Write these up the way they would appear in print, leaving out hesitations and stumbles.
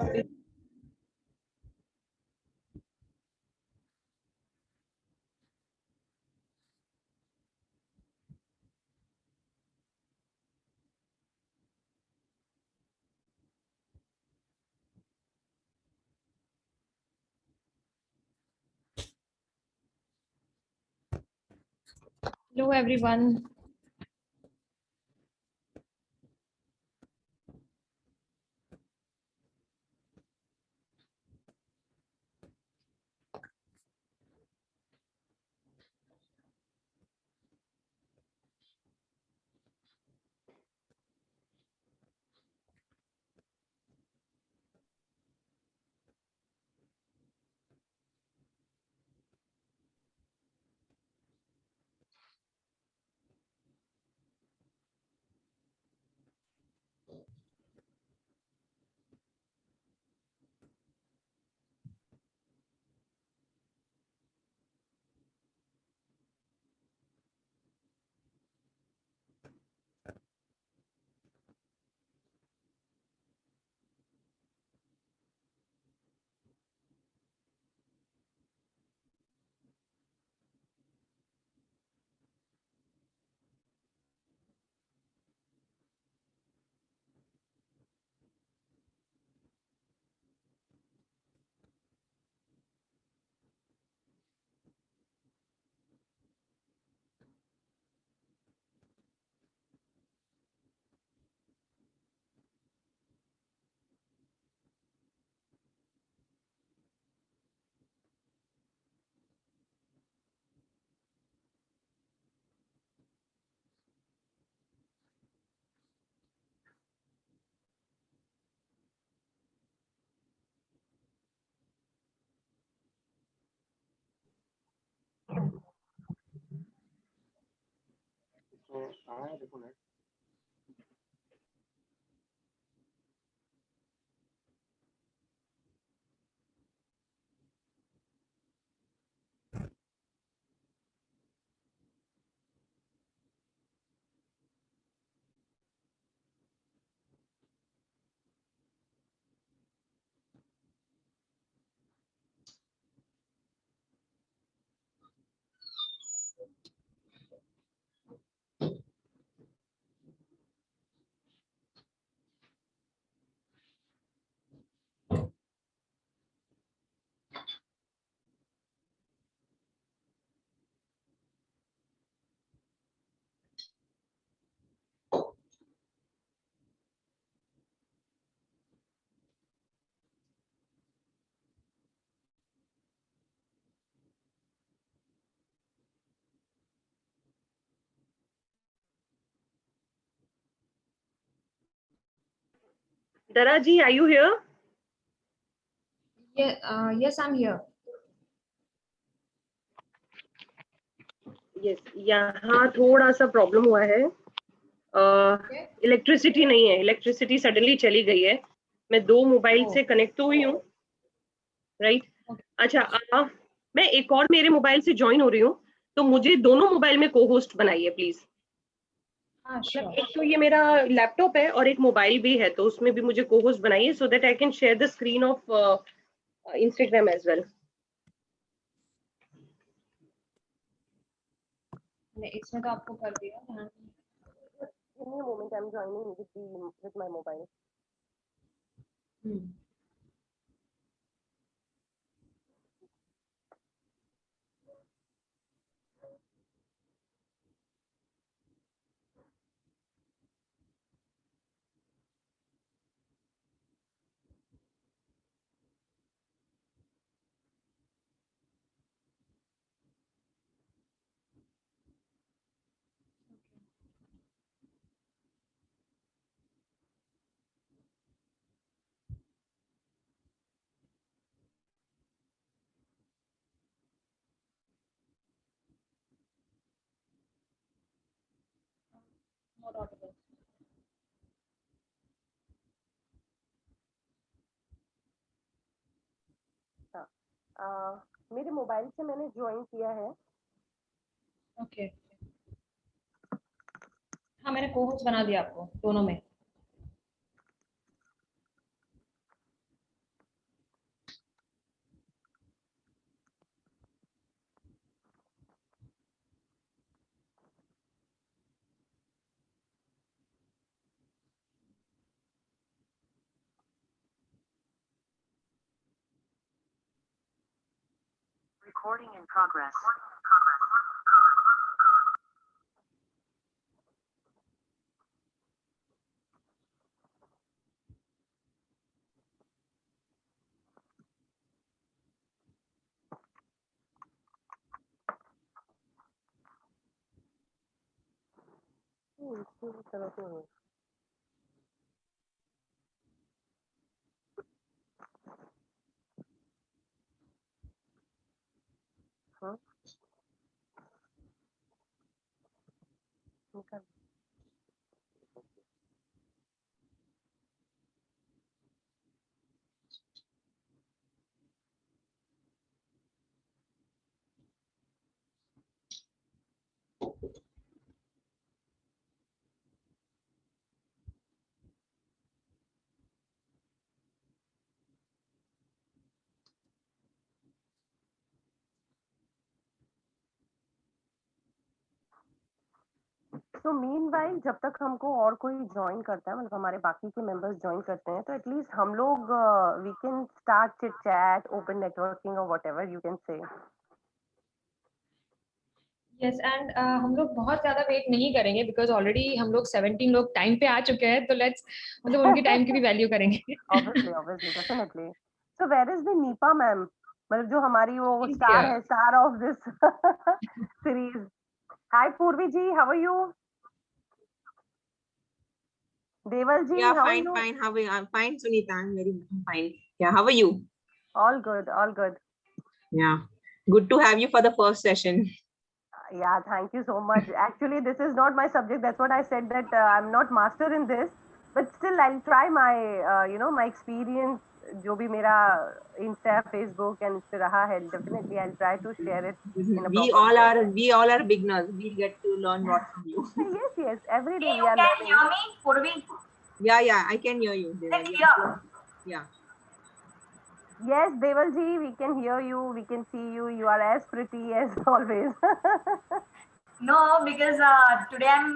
Hello everyone. Daraji, are you here? Yeah, yes, I'm here. Yes, यहाँ थोड़ा सा problem हुआ है. इलेक्ट्रिसिटी नहीं है, इलेक्ट्रिसिटी सडनली चली गई है. मैं 2 मोबाइल से कनेक्ट तो हुई हूँ, राइट? अच्छा, मैं एक और मेरे मोबाइल से ज्वाइन हो रही हूँ, तो मुझे दोनों मोबाइल में को होस्ट बनाइए प्लीज. मतलब एक तो ये मेरा लैपटॉप है और एक मोबाइल भी है, तो उसमें भी मुझे को होस्ट बनाइए so that I can share the screen of Instagram as well. इसमें तो आपको कर दिया. Give me a moment, I'm joining with my mobile. Not audible. मेरे मोबाइल से मैंने ज्वाइन किया है. ओके. हाँ, मैंने को होस्ट बना दिया आपको दोनों में. Recording in progress. Huh? Okay. तो मीनवाइल जब तक हमको और कोई ज्वाइन करता है, मतलब हमारे बाकी के मेंबर्स ज्वाइन करते हैं, तो एटलीस्ट हम लोग we can start chit chat, open networking और whatever you can say. Yes and हम लोग बहुत ज्यादा वेट नहीं करेंगे बिकॉज ऑलरेडी हम लोग 17 लोग टाइम पे आ चुके हैं, तो लेट्स मतलब उनके टाइम की भी वैल्यू करेंगे. obviously definitely. So where is the Nipa ma'am, मतलब जो हमारी वो She's स्टार here. है, star of this series. Hi Purvi ji, how are you? Deval ji, Yeah, how are fine, you? fine. How are you? I'm fine, Sunita. I'm fine. Yeah, how are you? All good, all good. Yeah, good to have you for the first session. Yeah, thank you so much. Actually, this is not my subject. That's what I said, that I'm not master in this, but still I'll try my, my experience. जो भी मेरा Insta, Facebook and इस पे रहा है, definitely I'll try to share it in a We proper all way. are we all are beginners. We get to learn what from you. Yes, yes. Every day we You are can learning. hear me, Purvi? Yeah, I can hear you. Then Deval. here. Yeah. Yes, Deval ji, we can hear you. We can see you. You are as pretty as always. No, because today I'm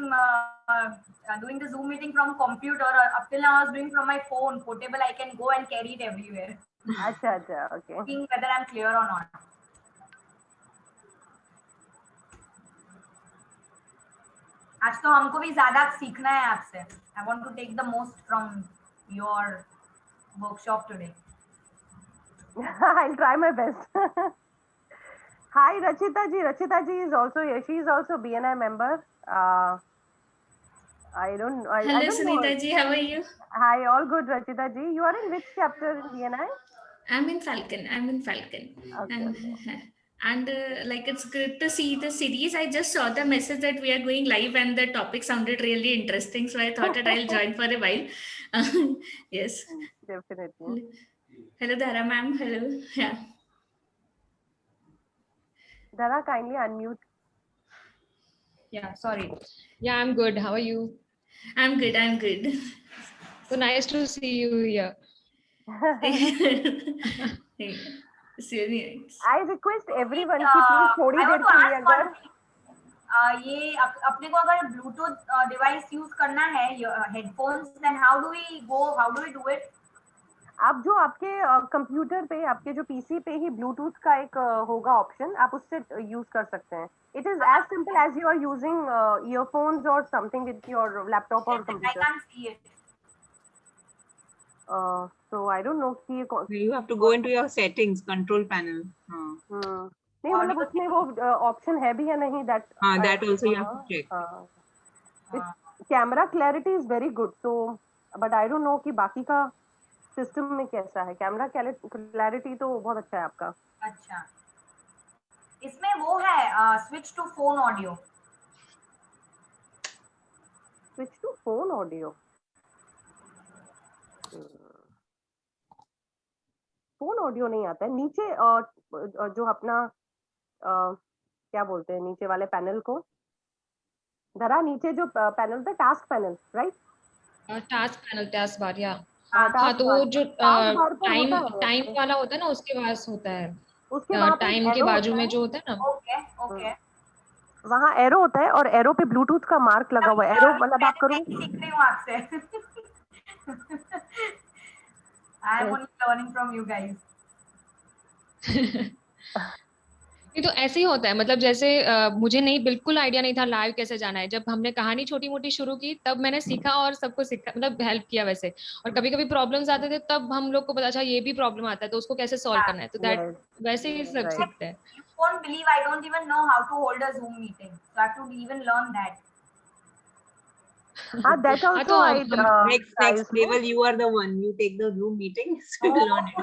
doing the Zoom meeting from computer. Up till now I was doing from my phone, portable. I can go and carry it everywhere. अच्छा अच्छा, okay. Seeing whether I'm clear or not. आज तो हमको भी ज्यादा सीखना है आपसे. I want to take the most from your workshop today. I'll try my best. Hi, Rachita ji. Rachita ji is also here. She is also BNI member. I don't Hello, know. Sunita ji. How are you? Hi, all good, Rachita ji. You are in which chapter in BNI? I'm in Falcon. Okay, And like it's good to see the series. I just saw the message that we are going live, and the topic sounded really interesting. So I thought that I'll join for a while. Yes. Definitely. Hello, Dara ma'am. Hello. Yeah. Dara, kindly unmute. Yeah, sorry. Yeah, I'm good. How are you? I'm good. I'm good. So nice to see you here. Serious. I request everyone Uh, कि please थोड़ी I there want to के लिए ask one अगर thing. ये अपने को अगर Bluetooth device use करना है headphones, then how do we do it? आप जो आपके कंप्यूटर पे, आपके जो पीसी पे ही ब्लूटूथ का एक होगा ऑप्शन, आप उससे यूज कर सकते हैं. It is as simple as you are using earphones और समथिंग विद योर लैपटॉप और I computer. can't see it. So I don't know कि You have to go into your settings, control panel. नहीं, मतलब उसमें वो option है भी या नहीं, that That also you have to check. Camera clarity is very good, so but I don't know कि बाकी का सिस्टम में कैसा है. कैमरा क्लैरिटी तो बहुत अच्छा है आपका. अच्छा, इसमें वो है switch to phone audio. Switch to phone audio. Phone audio नहीं आता है. नीचे जो अपना क्या बोलते हैं नीचे वाले पैनल को, धरा नीचे जो पैनल था, task panel, right? Task bar या हाँ, हाँ, तो वो जो टास्क बार पर टाइम होता है. टाइम वाला होता है ना, उसके पास होता है. उसके वहां पे टाइम के एरो बाजू होता में है. जो होता है ना, ओके ओके. वहाँ एरो होता है और एरो पे ब्लूटूथ का मार्क लगा हुआ है. एरो मतलब आप करो, सीख रही हूँ आपसे. I am only learning from you guys. ये तो ऐसे ही होता है, मतलब जैसे मुझे नहीं, बिल्कुल आइडिया नहीं था लाइव कैसे जाना है। जब हमने कहानी छोटी मोटी शुरू की तब मैंने सीखा और सबको सीखा, मतलब हेल्प किया वैसे। और कभी कभी प्रॉब्लम्स आते थे तब हम लोग को पता चला ये भी प्रॉब्लम आता है तो उसको कैसे सॉल्व करना है, तो दैट Yes, वैसे ही सब right. सीखते हैं। You won't believe I don't even know how to hold a Zoom meeting. So I have to even learn that. That हाँ also तो I हम Next guys know. level, you are the one. You take the Zoom meetings to learn it.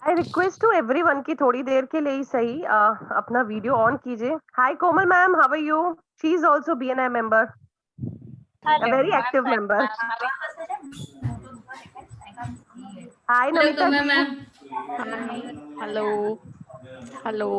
I request to everyone कि थोड़ी देर के लिए ही सही अपना video on कीजिए. Hi Komal ma'am, how are you? She is also BNI member, a Hello, very active I'm member. I can't see it. Hi Hello, Namita Kuma ji. ma'am. Hi. Hello. Hello.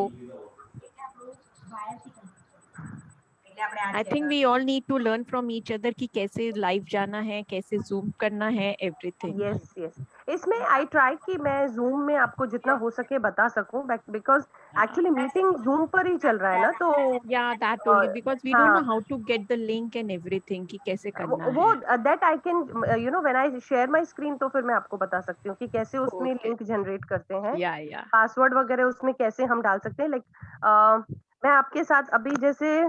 I think we all need to learn from each other कि कैसे live जाना है, कैसे zoom करना है, everything. Yes, yes. इसमें I try कि मैं Zoom में आपको जितना हो सके बता सकूं, because actually meeting Zoom पर ही चल रहा है ना, तो Yeah, that only because we don't हाँ know how to get the link and everything कि कैसे करना वो है. that I can when I share my screen तो फिर मैं आपको बता सकती हूँ कि कैसे उसमें Okay. लिंक जनरेट करते हैं, Yeah. पासवर्ड वगैरह उसमें कैसे हम डाल सकते हैं. लाइक मैं आपके साथ अभी जैसे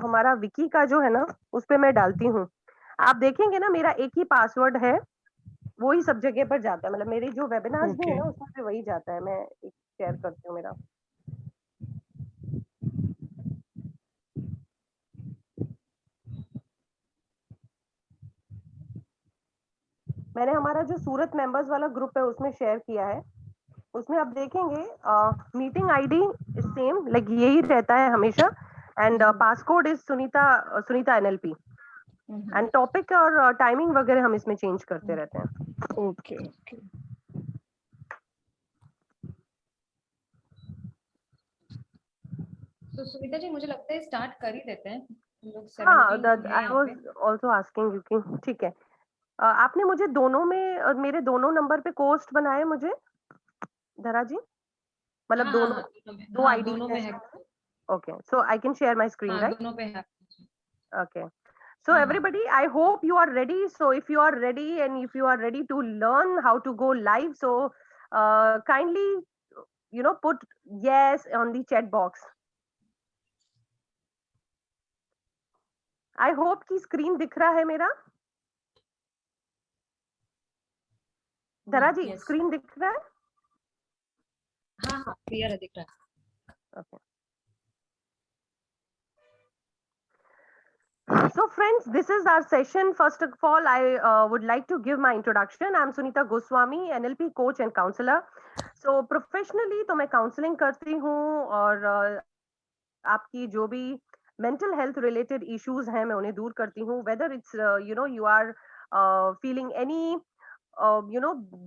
हमारा विकी का जो है ना उस पे मैं डालती हूँ, आप देखेंगे ना मेरा एक ही पासवर्ड है, वो ही सब जगह पर जाता है, मतलब मेरी जो वेबिनार्स भी है Okay. ना उसमें भी वही जाता है. मैं एक शेयर करती हूँ मेरा. मैंने हमारा जो सूरत मेंबर्स वाला ग्रुप है उसमें शेयर किया है, उसमें आप देखेंगे मीटिंग आईडी सेम लाइक यही रहता है हमेशा, and passcode is Sunita NLP, and topic और टाइमिंग वगैरह हम इसमें चेंज करते रहते हैं. Okay. तो सुनीता जी मुझे लगता है स्टार्ट कर ही देते हैं, हम लोग हाँ 17 लोग हैं आई यहाँ वाज पे। आल्सो आस्किंग यू कि ठीक है. आपने मुझे दोनों में मेरे दोनों नंबर पे कोस्ट बनाए मुझे धरा जी, मतलब हाँ दोनों हाँ दोनों में, दो हाँ आईडी दोनों है. में है। Okay, so I can share my screen हाँ राइट. दोनों पे है। Okay. So हाँ हाँ everybody, I hope you are ready. So if you are ready and if you are ready to learn how to go live, so kindly, put yes on the chat box. I hope कि screen दिख रहा है मेरा. धरा जी, yes. screen दिख रहा है? हाँ हाँ क्लियर है, दिख रहा है। Okay. So friends, this is our session. First of all, I would like to give my introduction. I'm Sunita Goswami, NLP coach and counselor. So professionally तो मैं counseling करती हूँ और आपकी जो भी mental health related issues हैं मैं उन्हें दूर करती हूँ. Whether it's you are feeling any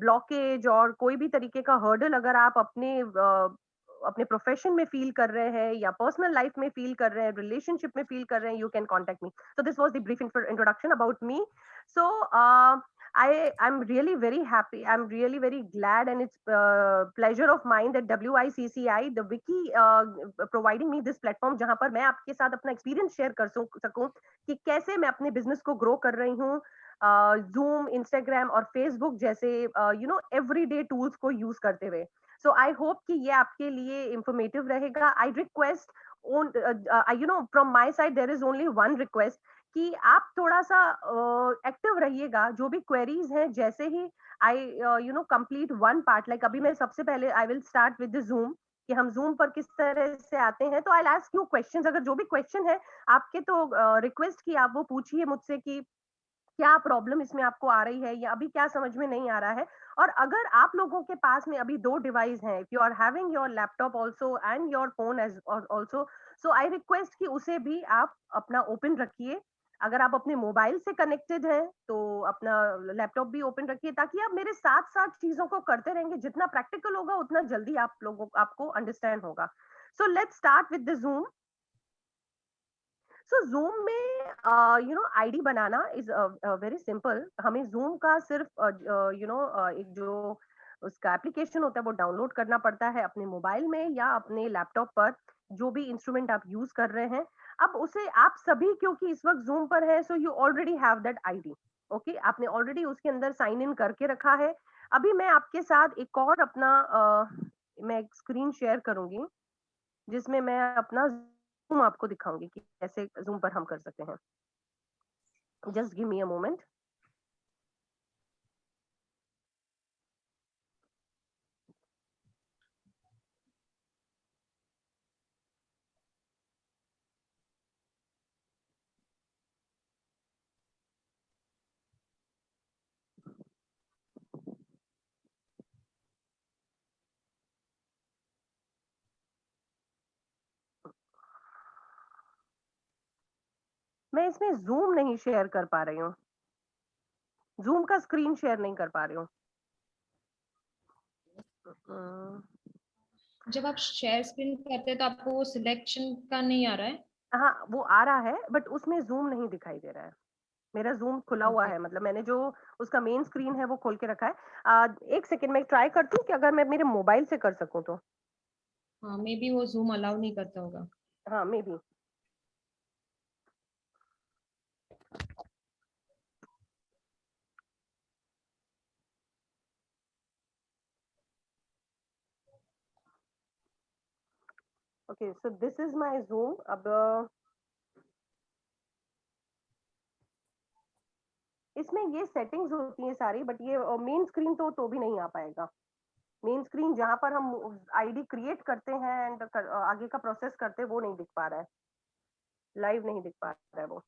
blockage और कोई भी तरीके का hurdle अगर आप अपने प्रोफेशन में फील कर रहे हैं या पर्सनल लाइफ में फील कर रहे हैं, रिलेशनशिप में फील कर रहे हैं, you can contact me. So this was the brief introduction about me. So I'm really very happy. I'm really very glad, and it's pleasure of mine that WICCI, the Wiki, providing me this platform जहां पर मैं आपके साथ अपना experience share कर सकूं कि कैसे मैं अपने बिजनेस को ग्रो कर रही हूँ Zoom, Instagram और Facebook जैसे एवरीडे टूल्स को यूज करते हुए. So I hope कि ये आपके लिए informative रहेगा. I request from my side there is only one request कि आप थोड़ा सा एक्टिव रहिएगा. जो भी क्वेरीज हैं जैसे ही I complete one part, like अभी मैं सबसे पहले I will start with the Zoom कि हम Zoom पर किस तरह से आते हैं. तो I'll ask you questions. अगर जो भी क्वेश्चन है आपके तो रिक्वेस्ट कि आप वो पूछिए मुझसे कि क्या प्रॉब्लम इसमें आपको आ रही है या अभी क्या समझ में नहीं आ रहा है. और अगर आप लोगों के पास में अभी 2 डिवाइस हैं, if you are having your laptop also and your phone as also, so I request कि उसे भी आप अपना ओपन रखिए. अगर आप अपने मोबाइल से कनेक्टेड हैं तो अपना लैपटॉप भी ओपन रखिए ताकि आप मेरे साथ साथ चीजों को करते रहेंगे. जितना प्रैक्टिकल होगा उतना जल्दी आपको अंडरस्टैंड होगा. So let's start with the Zoom. So Zoom में ID banana is very simple. हमें Zoom का सिर्फ एक जो उसका एप्लीकेशन होता है वो डाउनलोड करना पड़ता है अपने मोबाइल में या अपने लैपटॉप पर, जो भी इंस्ट्रूमेंट आप यूज कर रहे हैं. अब उसे आप सभी क्योंकि इस वक्त Zoom पर है, so you already have that ID. Okay, आपने ऑलरेडी उसके अंदर साइन इन करके रखा है। अभी मैं आपके साथ एक और अपना मैं एक स्क्रीन शेयर करूंगी जिसमें मैं अपना जूम आपको दिखाऊंगी कि कैसे जूम पर हम कर सकते हैं। Just give me a moment. मैं इसमें जूम नहीं शेयर कर पा रही हूँ, जूम का स्क्रीन शेयर नहीं कर पा रही हूँ। जब आप शेयर स्क्रीन करते हैं तो आपको वो सिलेक्शन का नहीं आ रहा है? हाँ, वो आ रहा है बट उसमें जूम नहीं दिखाई दे रहा है। मेरा जूम खुला हुआ ओके। है, मतलब मैंने जो उसका मेन स्क्रीन है वो खोल के रखा है। एक सेकंड में ट्राई करती हूँ कि अगर मैं मेरे मोबाइल से कर सकूँ तो। हाँ, मे बी वो जूम अलाउ नहीं करता होगा। हाँ, may be. Okay, so this is my zoom. अब इसमें ये सेटिंग्स होती हैं सारी, बट ये मेन स्क्रीन तो भी नहीं आ पाएगा। मेन स्क्रीन जहां पर हम आईडी क्रिएट करते हैं एंड आगे का प्रोसेस करते हैं वो नहीं दिख पा रहा है, लाइव नहीं दिख पा रहा है वो।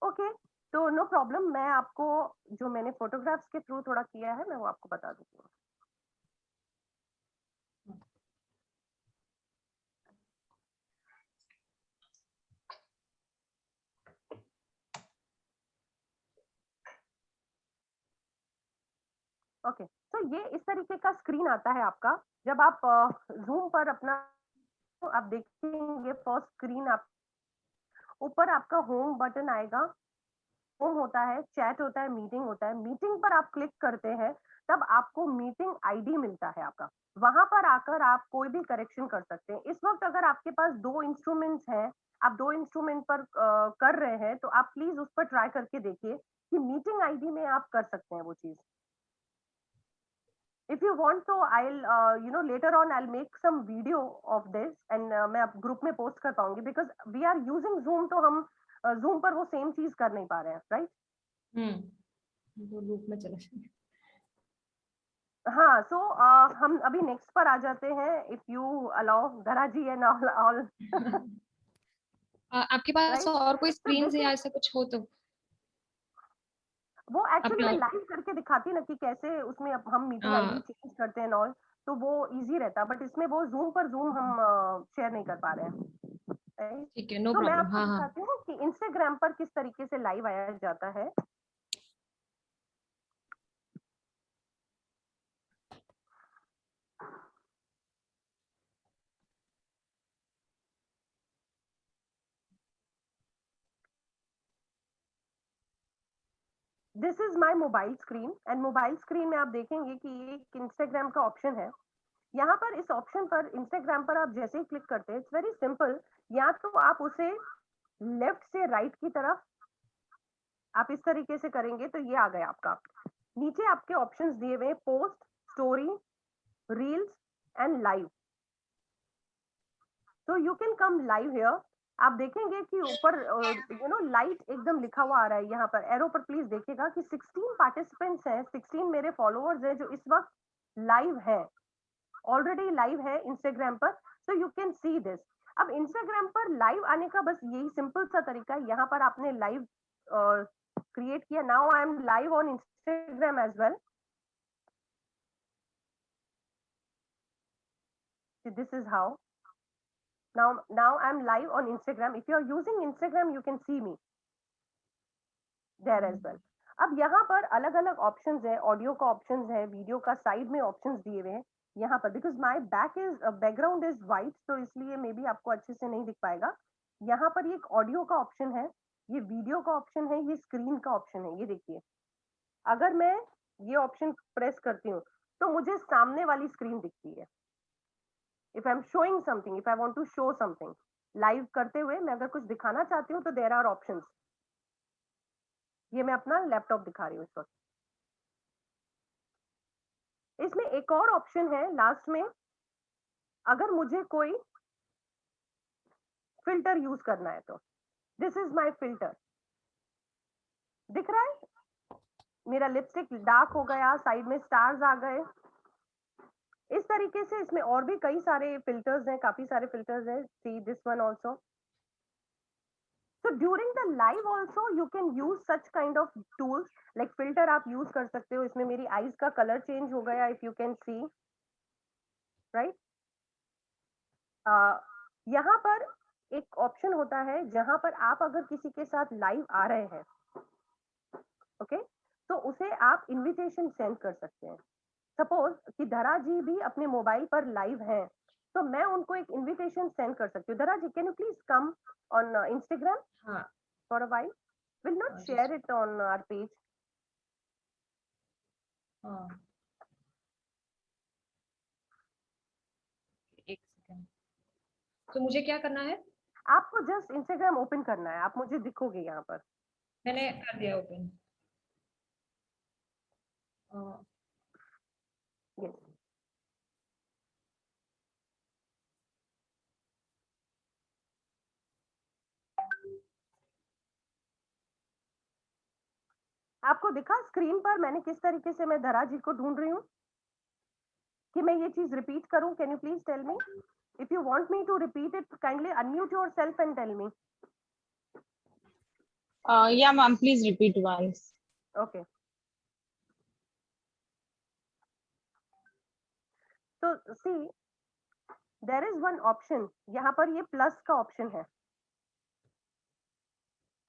ओके, तो नो प्रॉब्लम, मैं आपको जो मैंने फोटोग्राफ्स के थ्रू थोड़ा किया है मैं वो आपको बता देती हूँ। ओके, तो ये इस तरीके का स्क्रीन आता है आपका जब आप जूम पर अपना, आप देखेंगे फर्स्ट स्क्रीन, आप ऊपर आपका होम बटन आएगा। होम होता है, चैट होता है, मीटिंग होता है। मीटिंग पर आप क्लिक करते हैं तब आपको मीटिंग आईडी मिलता है आपका। वहां पर आकर आप कोई भी करेक्शन कर सकते हैं। इस वक्त अगर आपके पास 2 इंस्ट्रूमेंट्स हैं, आप 2 इंस्ट्रूमेंट पर कर रहे हैं, तो आप प्लीज उस पर ट्राई करके देखिए कि मीटिंग आईडी में आप कर सकते हैं वो चीज। if you want, so I'll later on I'll make some video of this and मैं अब ग्रुप में पोस्ट कर पाऊंगी, because we are using Zoom, तो हम जूम पर वो सेम चीज कर नहीं पा रहे हैं, राइट? वो लूप में चला जाए। हाँ, सो हम अभी नेक्स्ट पर आ जाते हैं, इफ यू अलाउ, धरा जी एंड ऑल। आपके पास राइट, और कोई तो स्क्रीन दिस या इज, ऐसा कुछ हो तो वो एक्चुअली आपने मैं और। लाइव करके दिखाती ना कि कैसे उसमें अब हम मीटिंग आईडी चेंज करते हैं ऑल, तो वो इजी रहता, बट इसमें वो जूम पर जूम हम शेयर नहीं कर पा रहे हैं, right? ठीक है, नो तो मैं प्रॉब्लम। आपको हाँ हाँ। दिखाती हूँ कि इंस्टाग्राम पर किस तरीके से लाइव आया जाता है। This is my mobile screen and mobile screen में आप देखेंगे कि एक इंस्टाग्राम का ऑप्शन है। यहाँ पर इस ऑप्शन पर, इंस्टाग्राम पर आप जैसे ही क्लिक करते हैं, इट्स वेरी सिंपल। या तो आप उसे लेफ्ट से राइट की तरफ, आप इस तरीके से करेंगे तो ये आ गया आपका। नीचे आपके ऑप्शंस दिए हुए, post, story, reels and live. तो you can come live here. आप देखेंगे कि ऊपर लाइट एकदम लिखा हुआ आ रहा है। यहाँ पर एरो पर प्लीज देखिएगा कि 16 पार्टिसिपेंट्स हैं, 16 मेरे फॉलोअर्स हैं जो इस वक्त लाइव है, ऑलरेडी लाइव है इंस्टाग्राम पर। सो यू कैन सी दिस। अब इंस्टाग्राम पर लाइव आने का बस यही सिंपल सा तरीका है। यहाँ पर आपने लाइव क्रिएट किया। Now I am live on Instagram as well. This is how now I'm live on Instagram. If you are using Instagram, you can see me there as well. अब यहाँ पर अलग अलग ऑप्शंस है, audio का options है, video का side में ऑप्शंस दिए हुए हैं। यहाँ पर because my background is white, तो इसलिए मे बी आपको अच्छे से नहीं दिख पाएगा। यहाँ पर ये एक ऑडियो का ऑप्शन है, ये वीडियो का ऑप्शन है, ये स्क्रीन का ऑप्शन है। ये देखिए, अगर मैं ये ऑप्शन प्रेस करती हूँ तो मुझे सामने वाली स्क्रीन दिखती है। If I am showing something, if I want to show something, live करते हुए मैं अगर कुछ दिखाना चाहती हूँ तो देयर आर ऑप्शंस। ये मैं अपना लैपटॉप दिखा रही हूँ इस वक्त। इसमें एक और ऑप्शन है लास्ट में, अगर मुझे कोई फिल्टर यूज करना है तो दिस इज माय फिल्टर। दिख रहा है मेरा लिपस्टिक डार्क हो गया, साइड में स्टार्स आ गए। इस तरीके से इसमें और भी कई सारे फिल्टर्स हैं, काफी सारे फिल्टर्स हैं। See this one also. So during the live also you can use such kind of tools like filter आप use कर सकते हो। इसमें मेरी eyes का color change हो गया, if you can see, right? यहाँ पर एक ऑप्शन होता है जहां पर आप अगर किसी के साथ लाइव आ रहे हैं, ओके, तो उसे आप इनविटेशन सेंड कर सकते हैं। सपोज कि धरा जी भी अपने मोबाइल पर लाइव हैं, तो मैं उनको एक इनविटेशन सेंड कर सकती हूँ। Dhara ji, can you please come on Instagram for a while? Will not share it on our page. एक सेकंड। तो मुझे क्या करना है? आपको जस्ट इंस्टाग्राम ओपन करना है, आप मुझे दिखोगे यहाँ पर। मैंने कर दिया ओपन। यस, आपको दिखा स्क्रीन पर मैंने किस तरीके से मैं धरा जी को ढूंढ रही हूँ कि मैं ये चीज रिपीट करूं? Can you please tell me? If you want me to repeat it, kindly unmute yourself and tell me. Yeah, ma'am, please repeat once. Okay, तो see there is one option, यहाँ पर ये प्लस का option है।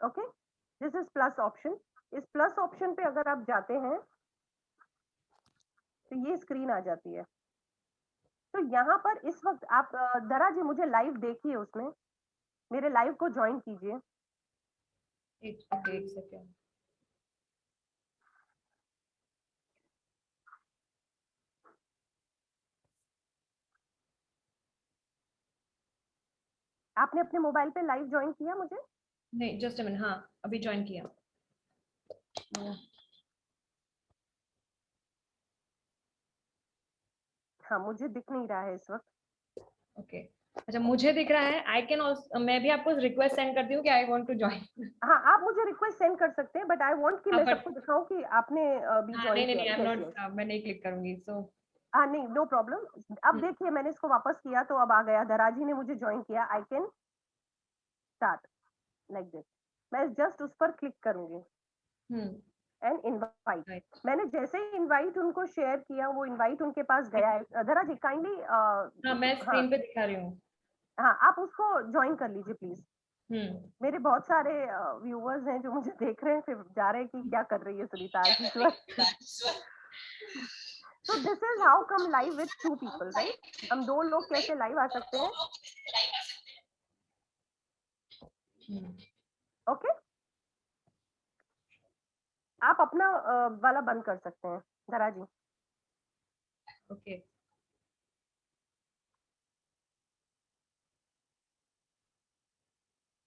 Okay, this is plus option. इस plus option पे अगर आप जाते हैं तो ये स्क्रीन आ जाती है। तो यहाँ पर इस वक्त आप धरा जी मुझे लाइव देखिए, उसमें मेरे लाइव को ज्वाइन कीजिए। एक सेकंड। आपने अपने मोबाइल पे लाइव ज्वाइन किया मुझे? नहीं, जस्ट अ मिनट। हाँ, अभी ज्वाइन किया। हाँ, मुझे दिख नहीं रहा है इस वक्त। ओके, अच्छा, मुझे दिख रहा है। आई कैन ऑल्सो, मैं भी आपको रिक्वेस्ट सेंड करती हूँ कि आई वांट टू ज्वाइन। हाँ, आप मुझे रिक्वेस्ट सेंड कर सकते हैं, बट आई वांट कि मैं सबको दिखाऊं कि आपने भी ज्वाइन नहीं, किया। आई एम नॉट, मैं नहीं क्लिक करूंगी। सो हाँ, नहीं, नो प्रॉब्लम। अब देखिए मैंने इसको वापस किया तो अब आ गया, धराजी ने मुझे ज्वाइन किया। I can start like this. मैं जस्ट उस पर क्लिक करूंगी एंड इनवाइट। मैंने जैसे ही इनवाइट उनको शेयर किया, वो इनवाइट उनके पास गया है। धरा जी काइंडली, हाँ, मैं स्क्रीन पे दिखा रही हूँ। हाँ, आप उसको ज्वाइन कर लीजिए प्लीज। मेरे बहुत सारे व्यूअर्स हैं जो मुझे देख रहे हैं, फिर जा रहे हैं कि क्या कर रही है सुनीता आज इस वक्त। So this is how come live with two people, right? हम दो लोग कैसे लाइव आ सकते हैं? ओके, आप अपना वाला बंद कर सकते हैं धरा जी। ओके,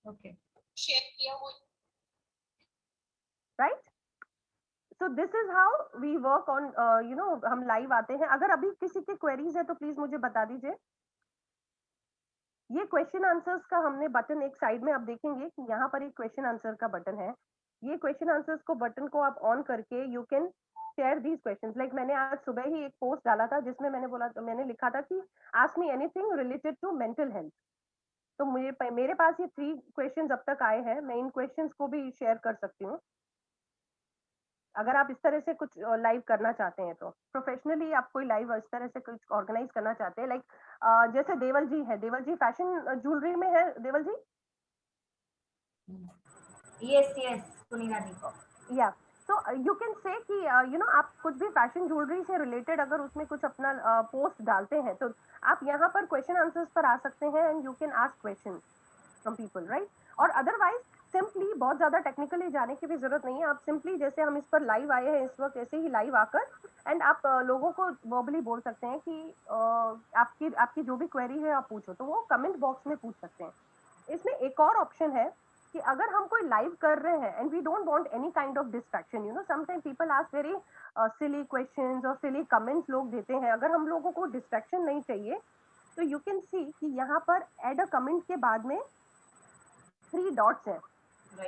ओके, शेयर किया वो, right? So this is how we work on, you know, हम लाइव आते हैं। अगर अभी किसी की क्वेरीज है तो प्लीज मुझे बता दीजिए। ये क्वेश्चन आंसर्स का हमने बटन एक साइड में, आप देखेंगे कि यहाँ पर एक क्वेश्चन आंसर का बटन है। ये क्वेश्चन आंसर्स को बटन को आप ऑन करके you can share these questions. Like मैंने आज सुबह ही एक पोस्ट डाला था जिसमें मैंने लिखा था कि ask me anything related to mental health. तो मेरे पास ये 3 क्वेश्चंस अब तक आए हैं। मैं इन क्वेश्चंस को भी शेयर कर सकती हूँ अगर आप इस तरह से कुछ लाइव करना चाहते हैं। तो प्रोफेशनली आप कोई लाइव इस तरह से कुछ ऑर्गेनाइज करना चाहते हैं, लाइक जैसे देवल जी है, देवल जी फैशन ज्वेलरी में है। देवल जी, यस यस, सुनीता जी को, या तो यू कैन से कि यू नो, आप कुछ भी फैशन ज्वेलरी से रिलेटेड अगर उसमें कुछ अपना पोस्ट डालते हैं तो आप यहाँ पर क्वेश्चन आंसर्स पर आ सकते हैं and you can ask question from people, right? और अदरवाइज सिंपली, बहुत ज्यादा टेक्निकली जाने की भी जरूरत नहीं है। आप सिंपली जैसे हम इस पर लाइव आए हैं इस वक्त, ऐसे ही लाइव आकर एंड आप लोगों को वर्बली बोल सकते हैं कि आपकी जो भी क्वेरी है आप पूछो, तो वो कमेंट बॉक्स में पूछ सकते हैं। इसमें एक और ऑप्शन है कि अगर हम कोई लाइव कर रहे हैं and we don't want any kind of distraction, you know sometime people ask very silly questions और सिली कमेंट्स लोग देते हैं, अगर हम लोगों को डिस्ट्रैक्शन नहीं चाहिए तो यू कैन सी कि यहाँ पर ऐड अ कमेंट के बाद में 3 डॉट्स हैं,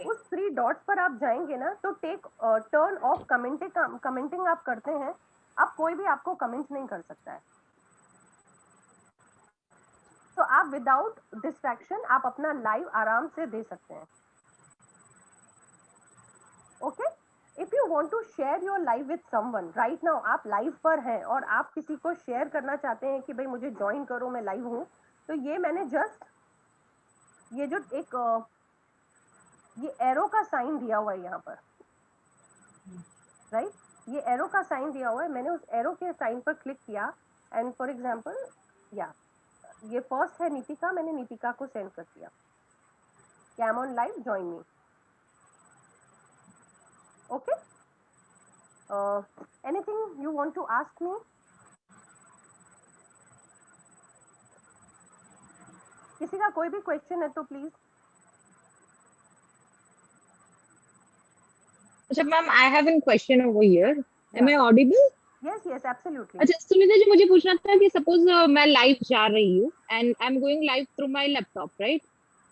उस 3 डॉट्स पर आप जाएंगे ना तो टेक टर्न ऑफ कमेंटिंग आप करते हैं, अब कोई भी आपको कमेंट नहीं कर सकता है। तो आप विदाउट डिस्ट्रैक्शन आप अपना लाइव आराम से दे सकते हैं। Okay, if you want to share your live with someone right now, आप लाइव पर हैं और आप किसी को शेयर करना चाहते हैं कि भाई मुझे ज्वाइन करो, मैं लाइव हूं, तो ये मैंने जस्ट ये जो एक ये एरो का साइन दिया हुआ है यहाँ पर, राइट, ये एरो का साइन दिया हुआ है, मैंने उस एरो के साइन पर क्लिक किया एंड फॉर एग्जांपल या ये फर्स्ट है नीतिका, मैंने नीतिका को सेंड कर दिया कि I am on live, join me. Okay, anything you want to ask me? किसी का कोई भी क्वेश्चन है तो प्लीज। अच्छा ma'am, I have an question over here, am I audible? Yes yes absolutely. अच्छा सुनीता जी, मुझे पूछना था कि सपोज मैं लाइव जा रही हूँ and I am going live through my laptop, right,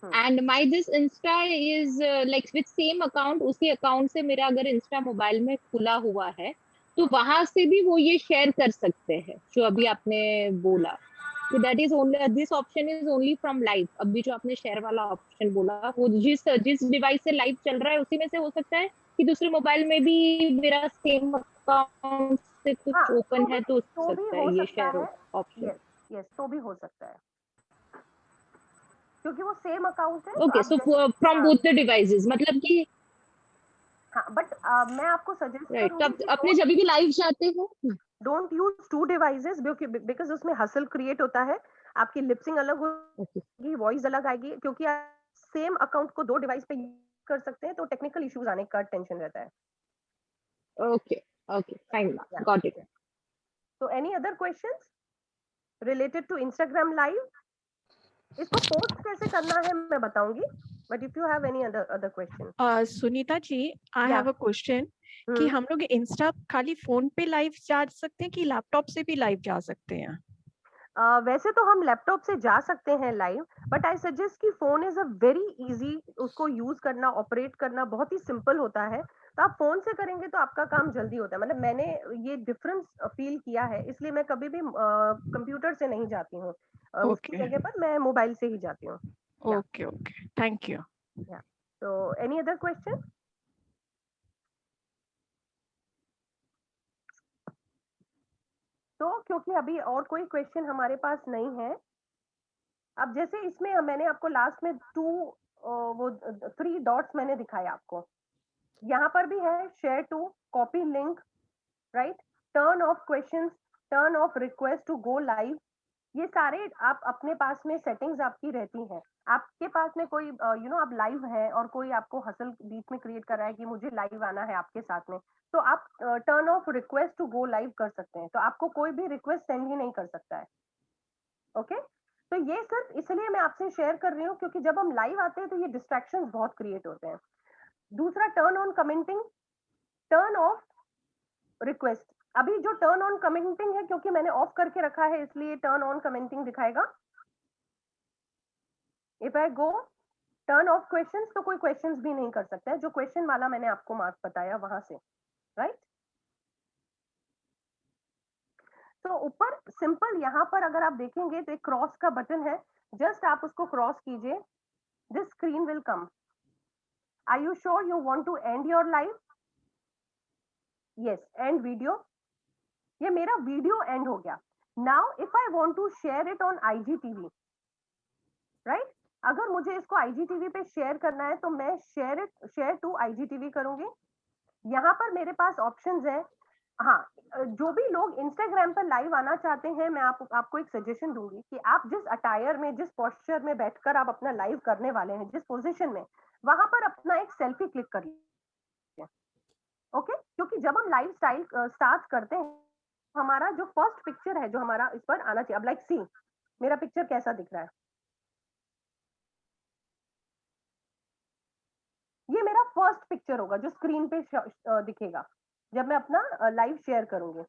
and my this Insta is like with same account, उसी अकाउंट से मेरा अगर इंस्टा मोबाइल में खुला हुआ है तो वहां से भी वो ये शेयर कर सकते हैं जो अभी आपने बोला? So that is only, this option is only from live। अभी जो आपने शेयर वाला ऑप्शन बोला वो जिस डिवाइस से लाइव चल रहा है उसी में से हो सकता है कि दूसरे मोबाइल में भी मेरा सेम अकाउंट से कुछ ओपन है तो हो सकता है ये शेयर ऑप्शन? यस, तो भी हो सकता है क्योंकि वो सेम अकाउंट है। Okay, so from both the devices, मतलब कि हाँ, बट मैं आपको सजेस्ट करूंगी तब अपने जब भी लाइव जाते हो डोंट यूज 2 डिवाइसेस बिकॉज उसमें हसल क्रिएट होता है, आपकी लिपसिंग अलग होगी, वॉइस अलग आएगी, क्योंकि आप सेम अकाउंट को 2 डिवाइस पे यूज कर सकते हैं तो टेक्निकल इश्यूज आने का टेंशन रहता है। Okay okay, fine, got it. So any other questions related to Instagram live? इसको पोस्ट कैसे करना है मैं बताऊंगी, but if you have any other question. Sunita ji, I have a question कि हम लोग इंस्टा खाली फोन पे लाइव जा सकते हैं कि लैपटॉप से भी लाइव जा सकते हैं? वैसे तो हम लैपटॉप से जा सकते हैं लाइव, बट आई सजेस्ट कि phone is a very easy, उसको यूज करना, ऑपरेट करना बहुत ही सिंपल होता है, तो आप फोन से करेंगे तो आपका काम जल्दी होता है। मतलब मैंने ये डिफरेंस फील किया है, इसलिए मैं कभी भी कंप्यूटर से नहीं जाती हूँ, उसकी जगह पर मैं मोबाइल से ही जाती हूँ। Okay okay, thank you. तो एनी अदर क्वेश्चन? तो क्योंकि अभी और कोई क्वेश्चन हमारे पास नहीं है, अब जैसे इसमें मैंने आपको लास्ट में 3 डॉट्स मैंने दिखाया आपको, यहाँ पर भी है share to, copy link, right, turn off questions, turn off request to go live, ये सारे आप अपने पास में सेटिंग्स आपकी रहती हैं। आपके पास में कोई यू नो आप लाइव है और कोई आपको हसल बीच में क्रिएट कर रहा है कि मुझे लाइव आना है आपके साथ में, तो आप turn off request to go live कर सकते हैं, तो आपको कोई भी रिक्वेस्ट सेंड ही नहीं कर सकता है। ओके, तो ये सिर्फ इसलिए मैं आपसे शेयर कर रही हूँ क्योंकि जब हम लाइव आते हैं तो ये डिस्ट्रैक्शंस बहुत क्रिएट होते हैं। दूसरा, turn on commenting, turn off request. अभी जो टर्न ऑन कमेंटिंग है क्योंकि मैंने ऑफ करके रखा है इसलिए टर्न ऑन कमेंटिंग दिखाएगा। If I go turn off questions तो कोई क्वेश्चंस भी नहीं कर सकता है, जो क्वेश्चन वाला मैंने आपको मार्क बताया वहां से, राइट। तो ऊपर सिंपल यहाँ पर अगर आप देखेंगे तो एक क्रॉस का बटन है, जस्ट आप उसको क्रॉस कीजिए, this screen will come. Are you sure you want to end your live? Yes, end video. ये मेरा वीडियो एंड हो गया। Now if I want to share it on IGTV, right, अगर मुझे इसको IGTV पे शेयर करना है तो मैं शेयर टू IGTV करूंगी। यहाँ पर मेरे पास ऑप्शंस है। हाँ, जो भी लोग इंस्टाग्राम पर लाइव आना चाहते हैं, मैं आपको एक सजेशन दूंगी कि आप जिस अटायर में, जिस पोस्चर में बैठकर आप अपना लाइव करने वाले हैं, जिस पोजीशन में, वहां पर अपना एक सेल्फी क्लिक कर लीजिए। ओके, क्योंकि जब हम लाइव स्टाइल स्टार्ट करते हैं, हमारा जो फर्स्ट पिक्चर है जो हमारा इस पर आना चाहिए। अब लाइक सी, मेरा पिक्चर कैसा दिख रहा है, फर्स्ट पिक्चर होगा जो स्क्रीन पे दिखेगा जब मैं अपना लाइव शेयर करूंगी।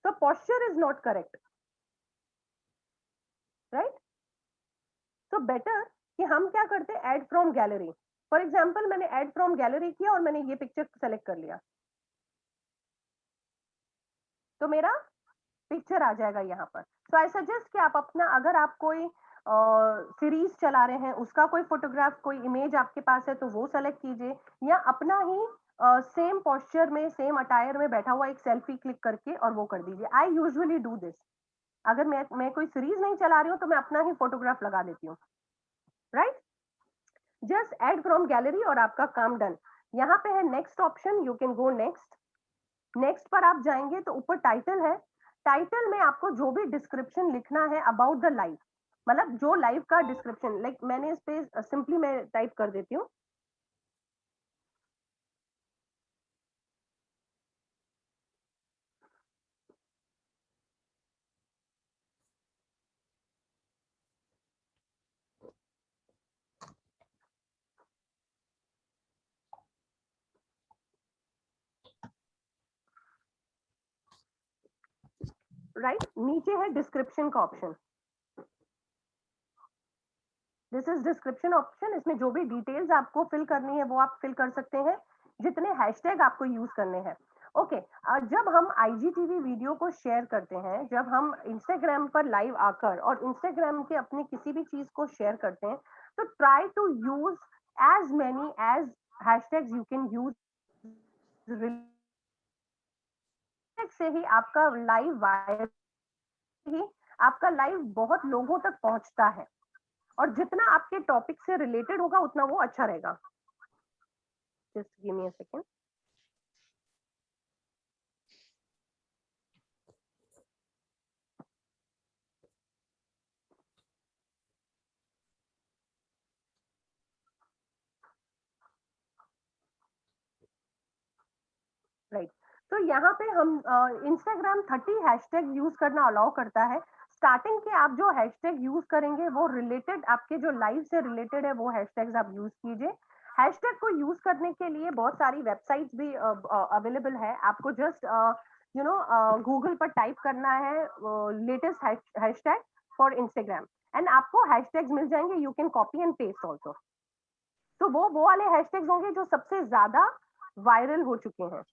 तो posture is not correct, right? तो बेटर कि हम क्या करते हैं, add from gallery. For example मैंने ऐड फ्रॉम गैलरी किया और मैंने ये पिक्चर सेलेक्ट कर लिया, तो मेरा पिक्चर आ जाएगा यहाँ पर। सो आई सजेस्ट कि आप अपना, अगर आप कोई सीरीज चला रहे हैं उसका कोई फोटोग्राफ, कोई इमेज आपके पास है तो वो सेलेक्ट कीजिए, या अपना ही सेम पोस्चर में, सेम अटायर में बैठा हुआ एक सेल्फी क्लिक करके और वो कर दीजिए। I usually do this. अगर मैं कोई सीरीज नहीं चला रही हूँ तो मैं अपना ही फोटोग्राफ लगा देती हूँ, right? Just add from gallery और आपका काम डन। यहाँ पे है next option, you can go next. Next पर आप जाएंगे तो ऊपर टाइटल है। टाइटल में आपको जो भी डिस्क्रिप्शन लिखना है अबाउट द लाइव, मतलब जो लाइव का डिस्क्रिप्शन, लाइक मैंने इस पे सिंपली मैं टाइप कर देती हूँ, राइट? नीचे है डिस्क्रिप्शन का option, this is description option. इसमें जो भी डिटेल्स आपको फिल करनी है वो आप फिल कर सकते हैं, जितने हैशटैग आपको यूज करने हैं। ओके, जब हम आईजीटीवी वीडियो को शेयर करते हैं, जब हम इंस्टाग्राम पर लाइव आकर और इंस्टाग्राम के अपनी किसी भी चीज को शेयर करते हैं, तो try to use as many as hashtags you can use, से ही आपका लाइव वायरल, ही आपका लाइव बहुत लोगों तक पहुंचता है, और जितना आपके टॉपिक से रिलेटेड होगा उतना वो अच्छा रहेगा। Just give me a second. Right, तो यहाँ पे हम इंस्टाग्राम 30 हैशटैग यूज करना अलाउ करता है। स्टार्टिंग के आप जो हैशटैग यूज करेंगे वो रिलेटेड, आपके जो लाइव से रिलेटेड है वो हैशटैग्स आप यूज कीजिए। हैशटैग को यूज करने के लिए बहुत सारी वेबसाइट्स भी अवेलेबल है। आपको जस्ट गूगल पर टाइप करना है latest hashtag for Instagram and आपको हैशटैग्स मिल जाएंगे। You can copy and paste also. तो वो वाले हैशटैग्स होंगे जो सबसे ज्यादा वायरल हो चुके हैं।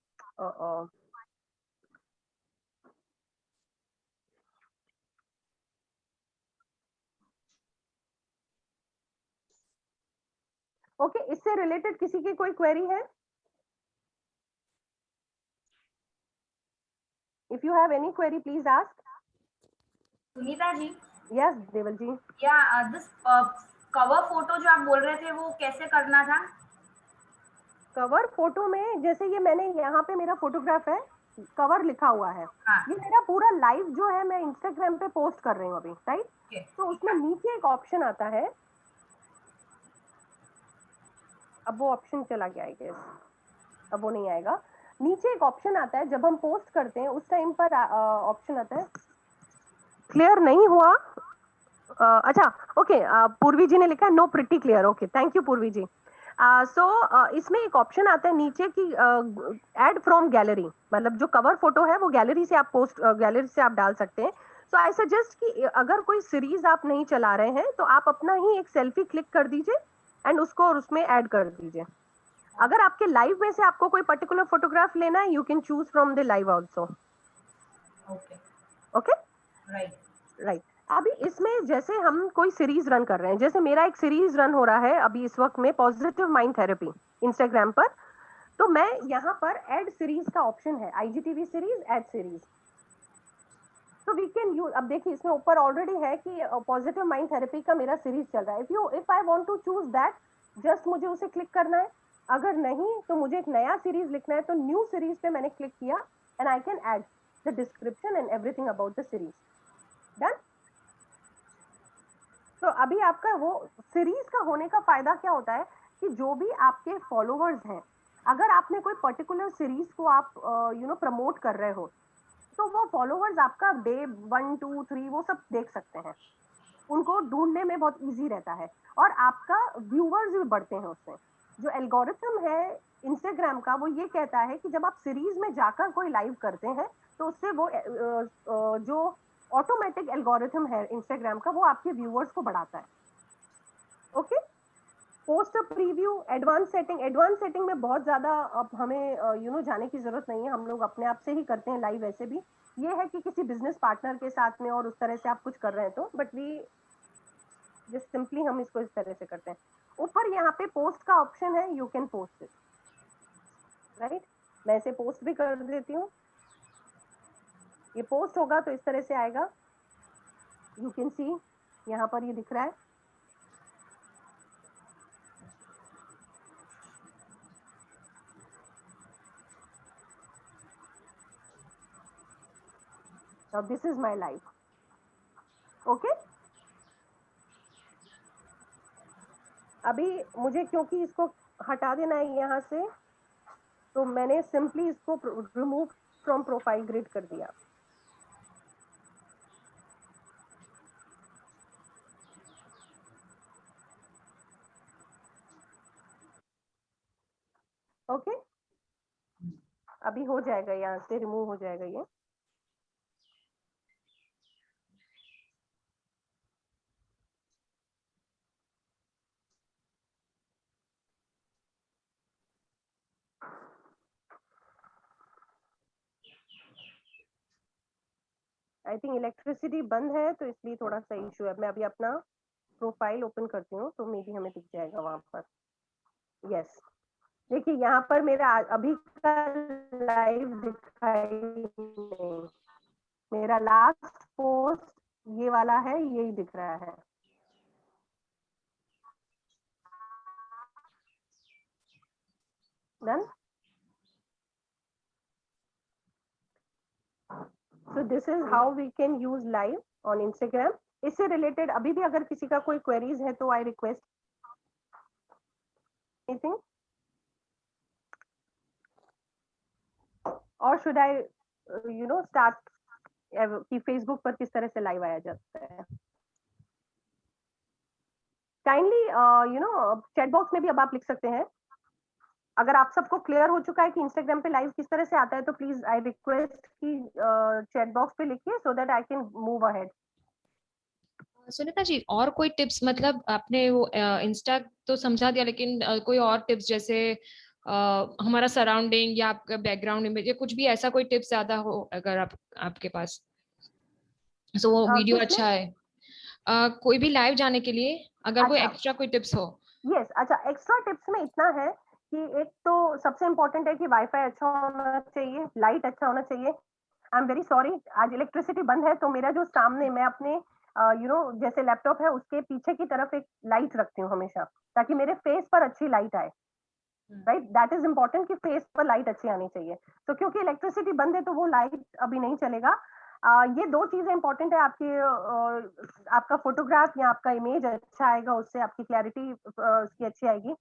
ओके, इससे रिलेटेड किसी की कोई क्वेरी है? If you have any query please ask. Sunita ji. Yes Deval ji. Yeah this cover photo जो आप बोल रहे थे वो कैसे करना था? कवर फोटो में जैसे ये मैंने यहाँ पे मेरा फोटोग्राफ है, कवर लिखा हुआ है। हाँ। ये मेरा पूरा लाइव जो है मैं इंस्टाग्राम पे पोस्ट कर रही हूँ अभी, राइट? तो उसमें नीचे एक ऑप्शन आता है, अब वो ऑप्शन चला गया है गेस, अब वो नहीं आएगा। नीचे एक ऑप्शन आता है जब हम पोस्ट करते हैं उस टाइम पर ऑप्शन आता है, क्लियर नहीं हुआ? अच्छा ओके, पूर्वी जी ने लिखा know pretty clear. Okay, thank you पूर्वी जी। इसमें एक ऑप्शन आता है नीचे की ऐड फ्रॉम गैलरी, मतलब जो कवर फोटो है वो गैलरी से आप गैलरी से आप डाल सकते हैं। सो आई सजेस्ट कि अगर कोई सीरीज आप नहीं चला रहे हैं तो आप अपना ही एक सेल्फी क्लिक कर दीजिए एंड उसको और उसमें ऐड कर दीजिए। अगर आपके लाइव में से आपको कोई पर्टिकुलर फोटोग्राफ लेना है, you can choose from the live also. Okay, right. अभी इसमें जैसे हम कोई सीरीज रन कर रहे हैं, जैसे मेरा एक सीरीज रन हो रहा है अभी इस वक्त में, पॉजिटिव माइंड थेरेपी इंस्टाग्राम पर, तो मैं यहाँ पर ऐड सीरीज का ऑप्शन है, आईजीटीवी सीरीज, ऐड सीरीज। तो वी कैन यूज, अब देखिए इसमें ऊपर ऑलरेडी है कि पॉजिटिव माइंड थेरेपी का मेरा सीरीज चल रहा है। If I want to choose that, just मुझे उसे क्लिक करना है। अगर नहीं तो मुझे एक नया सीरीज लिखना है, तो न्यू सीरीज पे मैंने क्लिक किया and I can add the description and everything about the series. Done. तो अभी आपका वो सीरीज का होने का फायदा क्या होता है कि जो भी आपके फॉलोवर्स हैं, अगर आपने कोई पर्टिकुलर सीरीज को आप प्रमोट कर रहे हो, तो वो फॉलोवर्स आपका डे 1, 2, 3 वो सब देख सकते हैं, उनको ढूंढने में बहुत इजी रहता है और आपका व्यूवर्स भी बढ़ते हैं उससे। जो एल्गोरिथम है इंस्टाग्राम का, वो ये कहता है कि जब आप सीरीज में जाकर कोई लाइव करते हैं तो उससे वो जो ऑटोमेटिक एल्गोरिथम है इंस्टाग्राम का, वो आपके व्यूअर्स को बढ़ाता है। ओके, पोस्ट अ प्रीव्यू, एडवांस सेटिंग में बहुत ज्यादा अब हमें जाने की जरूरत नहीं है, हम लोग अपने आप से ही करते हैं लाइव। वैसे भी ये है कि किसी बिजनेस पार्टनर के साथ में और उस तरह से आप कुछ कर रहे हैं तो, बट वी जस्ट सिंपली हम इसको इस तरह से करते हैं। ऊपर यहाँ पे पोस्ट का ऑप्शन है, you can post it, right. मैं इसे पोस्ट भी कर देती हूँ, ये पोस्ट होगा तो इस तरह से आएगा, यू कैन सी यहाँ पर ये दिख रहा है। Now this is my life. Okay? अभी मुझे क्योंकि इसको हटा देना है यहाँ से, तो मैंने सिंपली इसको रिमूव फ्रॉम प्रोफाइल ग्रिड कर दिया। ओके, अभी हो जाएगा, यहाँ से रिमूव हो जाएगा ये। आई थिंक इलेक्ट्रिसिटी बंद है तो इसलिए थोड़ा सा इशू है। मैं अभी अपना प्रोफाइल ओपन करती हूँ तो मे बी हमें दिख जाएगा वहां पर। यस, देखिए यहाँ पर मेरा अभी का लाइव दिखाई नहीं, मेरा लास्ट पोस्ट ये वाला है, यही दिख रहा है। Done. So this is how we can use live on Instagram. इससे रिलेटेड अभी भी अगर किसी का कोई क्वेरीज है तो आई रिक्वेस्ट एनीथिंग, और शुड आई स्टार्ट कि फेसबुक पर किस तरह से लाइव आया जाता है। काइंडली चैट बॉक्स में भी अब आप लिख सकते हैं। अगर आप सबको क्लियर हो चुका है कि इंस्टाग्राम पे लाइव किस तरह से आता है तो प्लीज आई रिक्वेस्ट कि चैट बॉक्स पे लिखिए so that I can move ahead. Sunita ji, और कोई टिप्स, मतलब आपने वो इंस्टा तो समझा दिया, लेकिन कोई और टिप्स जैसे हमारा सराउंडिंग या आपका बैकग्राउंड इमेज या कुछ भी ऐसा कोई टिप्स ज्यादा हो अगर आपके पास, सो वो वीडियो अच्छा है, कोई भी लाइव जाने के लिए अगर कोई एक्स्ट्रा कोई टिप्स हो। यस, अच्छा, एक्स्ट्रा टिप्स में इतना है कि एक तो सबसे इम्पोर्टेंट है कि वाईफाई अच्छा होना चाहिए, लाइट अच्छा होना चाहिए। आई एम वेरी सॉरी, आज इलेक्ट्रिसिटी बंद है तो मेरा जो सामने मैं अपने जैसे लैपटॉप है उसके पीछे की तरफ एक लाइट रखती हूँ हमेशा, ताकि मेरे फेस पर अच्छी लाइट आए। राइट, दैट इज इम्पोर्टेंट कि फेस पर लाइट अच्छी आनी चाहिए। तो क्योंकि इलेक्ट्रिसिटी बंद है तो वो लाइट अभी नहीं चलेगा। ये दो चीजें इंपॉर्टेंट है। आपका फोटोग्राफ या आपका इमेज अच्छा आएगा, उससे आपकी क्लैरिटी उसकी अच्छी आएगी।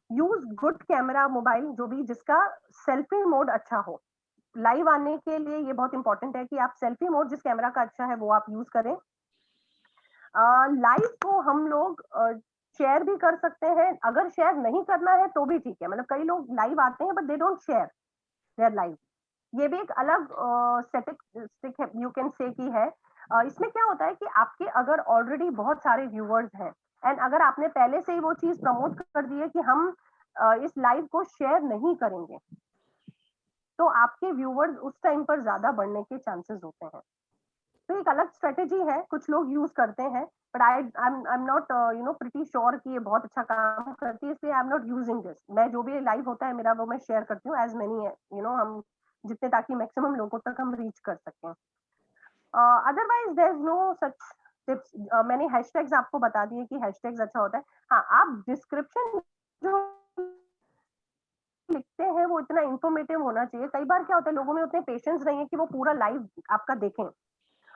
यूज गुड कैमरा मोबाइल, जो भी जिसका सेल्फी मोड अच्छा हो। लाइव आने के लिए ये बहुत इंपॉर्टेंट है कि आप सेल्फी मोड जिस कैमरा का अच्छा है वो आप यूज करें। लाइव को हम लोग शेयर भी कर सकते हैं, अगर शेयर नहीं करना है तो भी ठीक है। मतलब कई लोग लाइव आते हैं but they don't share their live, ये भी एक अलग स्टैटिस्टिक है, यू कैन से की है। इसमें क्या होता है कि आपके अगर ऑलरेडी बहुत सारे व्यूअर्स हैं एंड अगर आपने पहले से ही वो चीज प्रमोट कर दी है कि हम इस लाइव को शेयर नहीं करेंगे, तो आपके व्यूअर्स उस टाइम पर ज्यादा बढ़ने के चांसेस होते हैं। तो एक अलग स्ट्रेटेजी है, कुछ लोग यूज करते हैं, but I am not pretty sure कि ये बहुत अच्छा काम करती है, इसलिए I am not using this. मैं जो भी लाइव होता है मेरा वो मैं शेयर करती हूँ एज मेनी हम जितने, ताकि मैक्सिमम लोगों तक हम रीच कर सकें। Otherwise there is no such tips. मैंने हैशटैग्स आपको बता दिए कि हैशटैग्स अच्छा होता है। हाँ, आप डिस्क्रिप्शन जो लिखते हैं वो इतना इंफॉर्मेटिव होना चाहिए। कई बार क्या होता है, लोगों में उतने पेशेंस नहीं है कि वो पूरा लाइव आपका देखें।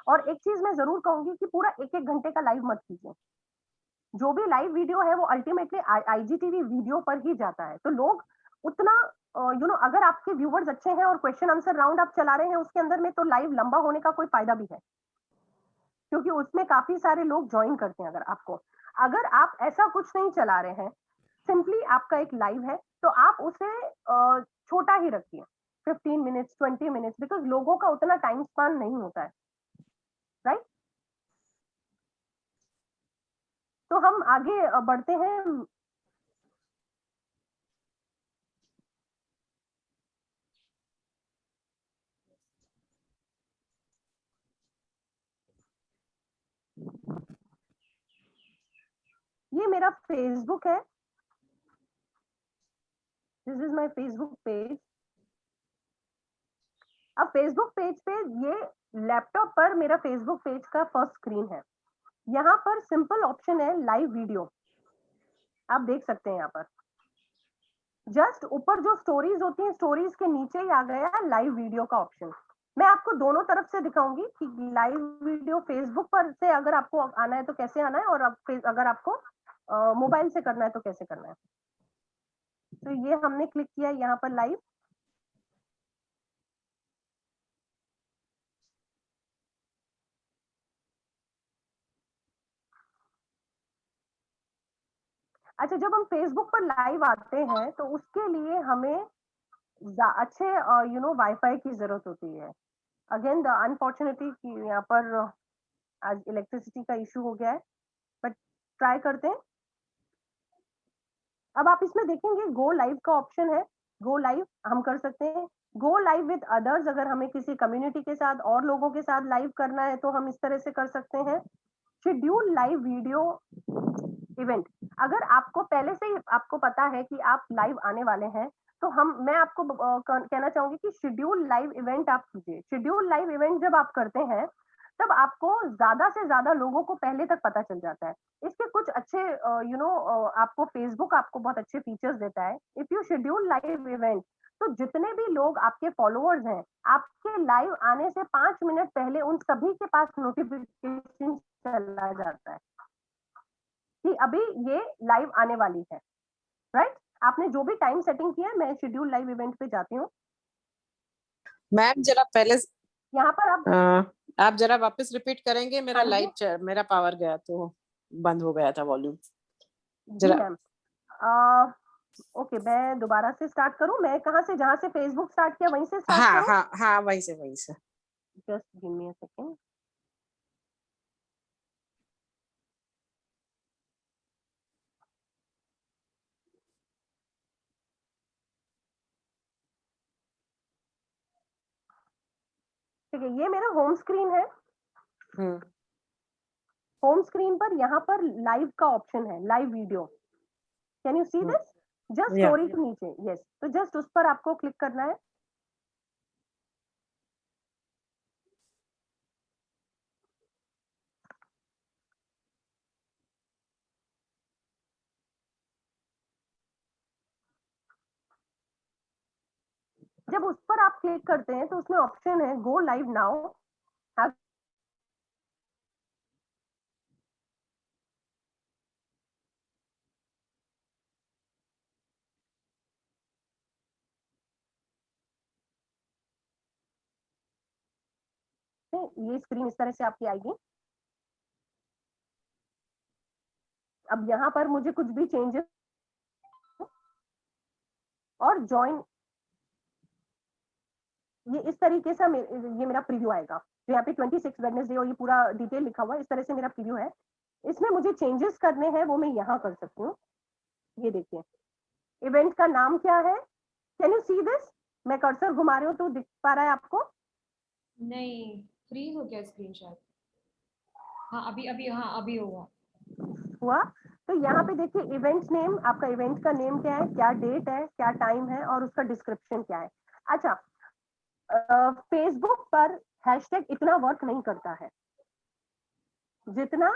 और एक चीज मैं जरूर कहूंगी कि पूरा एक घंटे का लाइव मत कीजिए। जो भी लाइव वीडियो है वो अल्टीमेटली आईजीटीवी वीडियो पर ही जाता है। तो लोग उतना अगर आपके व्यूवर्स अच्छे हैं और क्वेश्चन आंसर राउंड आप चला रहे हैं उसके अंदर में, तो लाइव लंबा होने का कोई फायदा भी है, क्योंकि उसमें काफी सारे लोग ज्वाइन करते हैं। अगर आप ऐसा कुछ नहीं चला रहे हैं सिंपली आपका एक लाइव है तो आप उसे छोटा ही रखिए, 15 मिनट्स 20 मिनट्स, बिकॉज लोगों का उतना टाइम स्पान नहीं होता है, राइट। तो हम आगे बढ़ते हैं। ये मेरा फेसबुक है, this is my Facebook page. अब फेसबुक पेज पे ये लैपटॉप पर मेरा फेसबुक पेज का फर्स्ट स्क्रीन है। यहाँ पर सिंपल ऑप्शन है लाइव वीडियो, आप देख सकते हैं यहाँ पर जस्ट ऊपर जो स्टोरीज होती हैं, स्टोरीज के नीचे ही आ गया लाइव वीडियो का ऑप्शन। मैं आपको दोनों तरफ से दिखाऊंगी कि लाइव वीडियो फेसबुक पर से अगर आपको आना है तो कैसे आना है, और अगर आपको मोबाइल से करना है तो कैसे करना है। तो ये हमने क्लिक किया यहाँ पर लाइव। अच्छा, जब हम फेसबुक पर लाइव आते हैं तो उसके लिए हमें अच्छे वाईफाई की जरूरत होती है। अगेन द अनफॉर्चुनेटली कि यहाँ पर आज इलेक्ट्रिसिटी का इशू हो गया है, बट ट्राई करते हैं। अब आप इसमें देखेंगे गो लाइव का ऑप्शन है, गो लाइव हम कर सकते हैं। गो लाइव विद अदर्स, अगर हमें किसी कम्युनिटी के साथ और लोगों के साथ लाइव करना है तो हम इस तरह से कर सकते हैं। शेड्यूल लाइव वीडियो इवेंट, अगर आपको पहले से ही आपको पता है कि आप लाइव आने वाले हैं तो मैं आपको कहना चाहूंगी कि शेड्यूल लाइव इवेंट आप कीजिए। शेड्यूल लाइव इवेंट जब आप करते हैं तब आपको ज्यादा से ज्यादा लोगों को पहले तक पता चल जाता है। इसके कुछ अच्छे आपको फेसबुक आपको बहुत अच्छे फीचर्स देता है। If you schedule live event तो जितने भी लोग आपके फॉलोअर्स हैं, आपके लाइव आने से 5 मिनट पहले उन सभी के पास नोटिफिकेशन चला जाता है कि अभी ये लाइव आने वाली है, राइट। आपने जो भी टाइम सेटिंग किया है, मैं शेड्यूल लाइव इवेंट पे जाती हूँ। मैम जरा पहले यहाँ पर आप जरा वापस रिपीट करेंगे? मेरा लाइट, मेरा पावर गया तो बंद हो गया था वॉल्यूम जी मैम। ओके, मैं दोबारा से स्टार्ट करूं? मैं कहाँ से, जहाँ से फेसबुक स्टार्ट किया वहीं से स्टार्ट करूं? हाँ वहीं से just give me a second. ठीक है, ये मेरा होम स्क्रीन है। होम स्क्रीन पर यहाँ पर लाइव का ऑप्शन है, live video. Can you see this? Just story के नीचे, यस। तो जस्ट उस पर आपको क्लिक करना है। जब उस पर आप क्लिक करते हैं तो उसमें ऑप्शन है गो लाइव नाउ। ये स्क्रीन इस तरह से आपकी आएगी। अब यहाँ पर मुझे कुछ भी चेंजेस और ज्वाइन, ये इस तरीके से ये मेरा प्रीव्यू आएगा। तो यहाँ पे 26 वेडनेसडे और ये पूरा डिटेल लिखा हुआ है, इस तरह से मेरा प्रीव्यू है। इसमें मुझे चेंजेस करने हैं वो मैं यहाँ कर सकती हूँ। ये देखिए, इवेंट का नाम क्या है? Can you see this? मैं कर्सर घुमा रही हूँ तो दिख पा रहा है आपको? नहीं, फ्रीज हो गया स्क्रीन शायद। हाँ अभी हुआ। तो यहाँ पे देखिए इवेंट नेम, आपका इवेंट का नेम क्या है, क्या डेट है, क्या टाइम है और उसका डिस्क्रिप्शन क्या है। अच्छा, फेसबुक पर हैशटैग इतना वर्क नहीं करता है जितना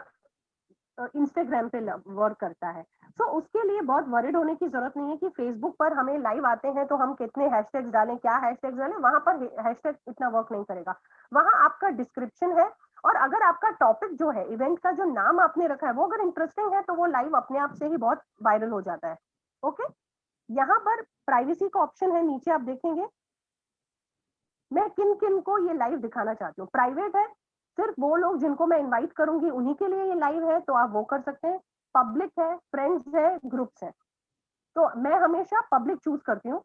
इंस्टाग्राम पे वर्क करता है। तो उसके लिए बहुत वरिड होने की जरूरत नहीं है कि फेसबुक पर हमें लाइव आते हैं तो हम कितने हैशटैग्स डालें, क्या हैशटैग्स डालें। वहां पर हैशटैग इतना वर्क नहीं करेगा। वहां आपका डिस्क्रिप्शन है, और अगर आपका टॉपिक जो है, इवेंट का जो नाम आपने रखा है, वो अगर इंटरेस्टिंग है तो वो लाइव अपने आप से ही बहुत वायरल हो जाता है। ओके, यहाँ पर प्राइवेसी का ऑप्शन है, नीचे आप देखेंगे। मैं किन किन को ये लाइव दिखाना चाहती हूँ। प्राइवेट है, सिर्फ वो लोग जिनको मैं इनवाइट करूंगी उन्हीं के लिए ये लाइव है, तो आप वो कर सकते हैं। पब्लिक है, फ्रेंड्स है, ग्रुप्स है। तो मैं हमेशा पब्लिक चूज करती हूँ,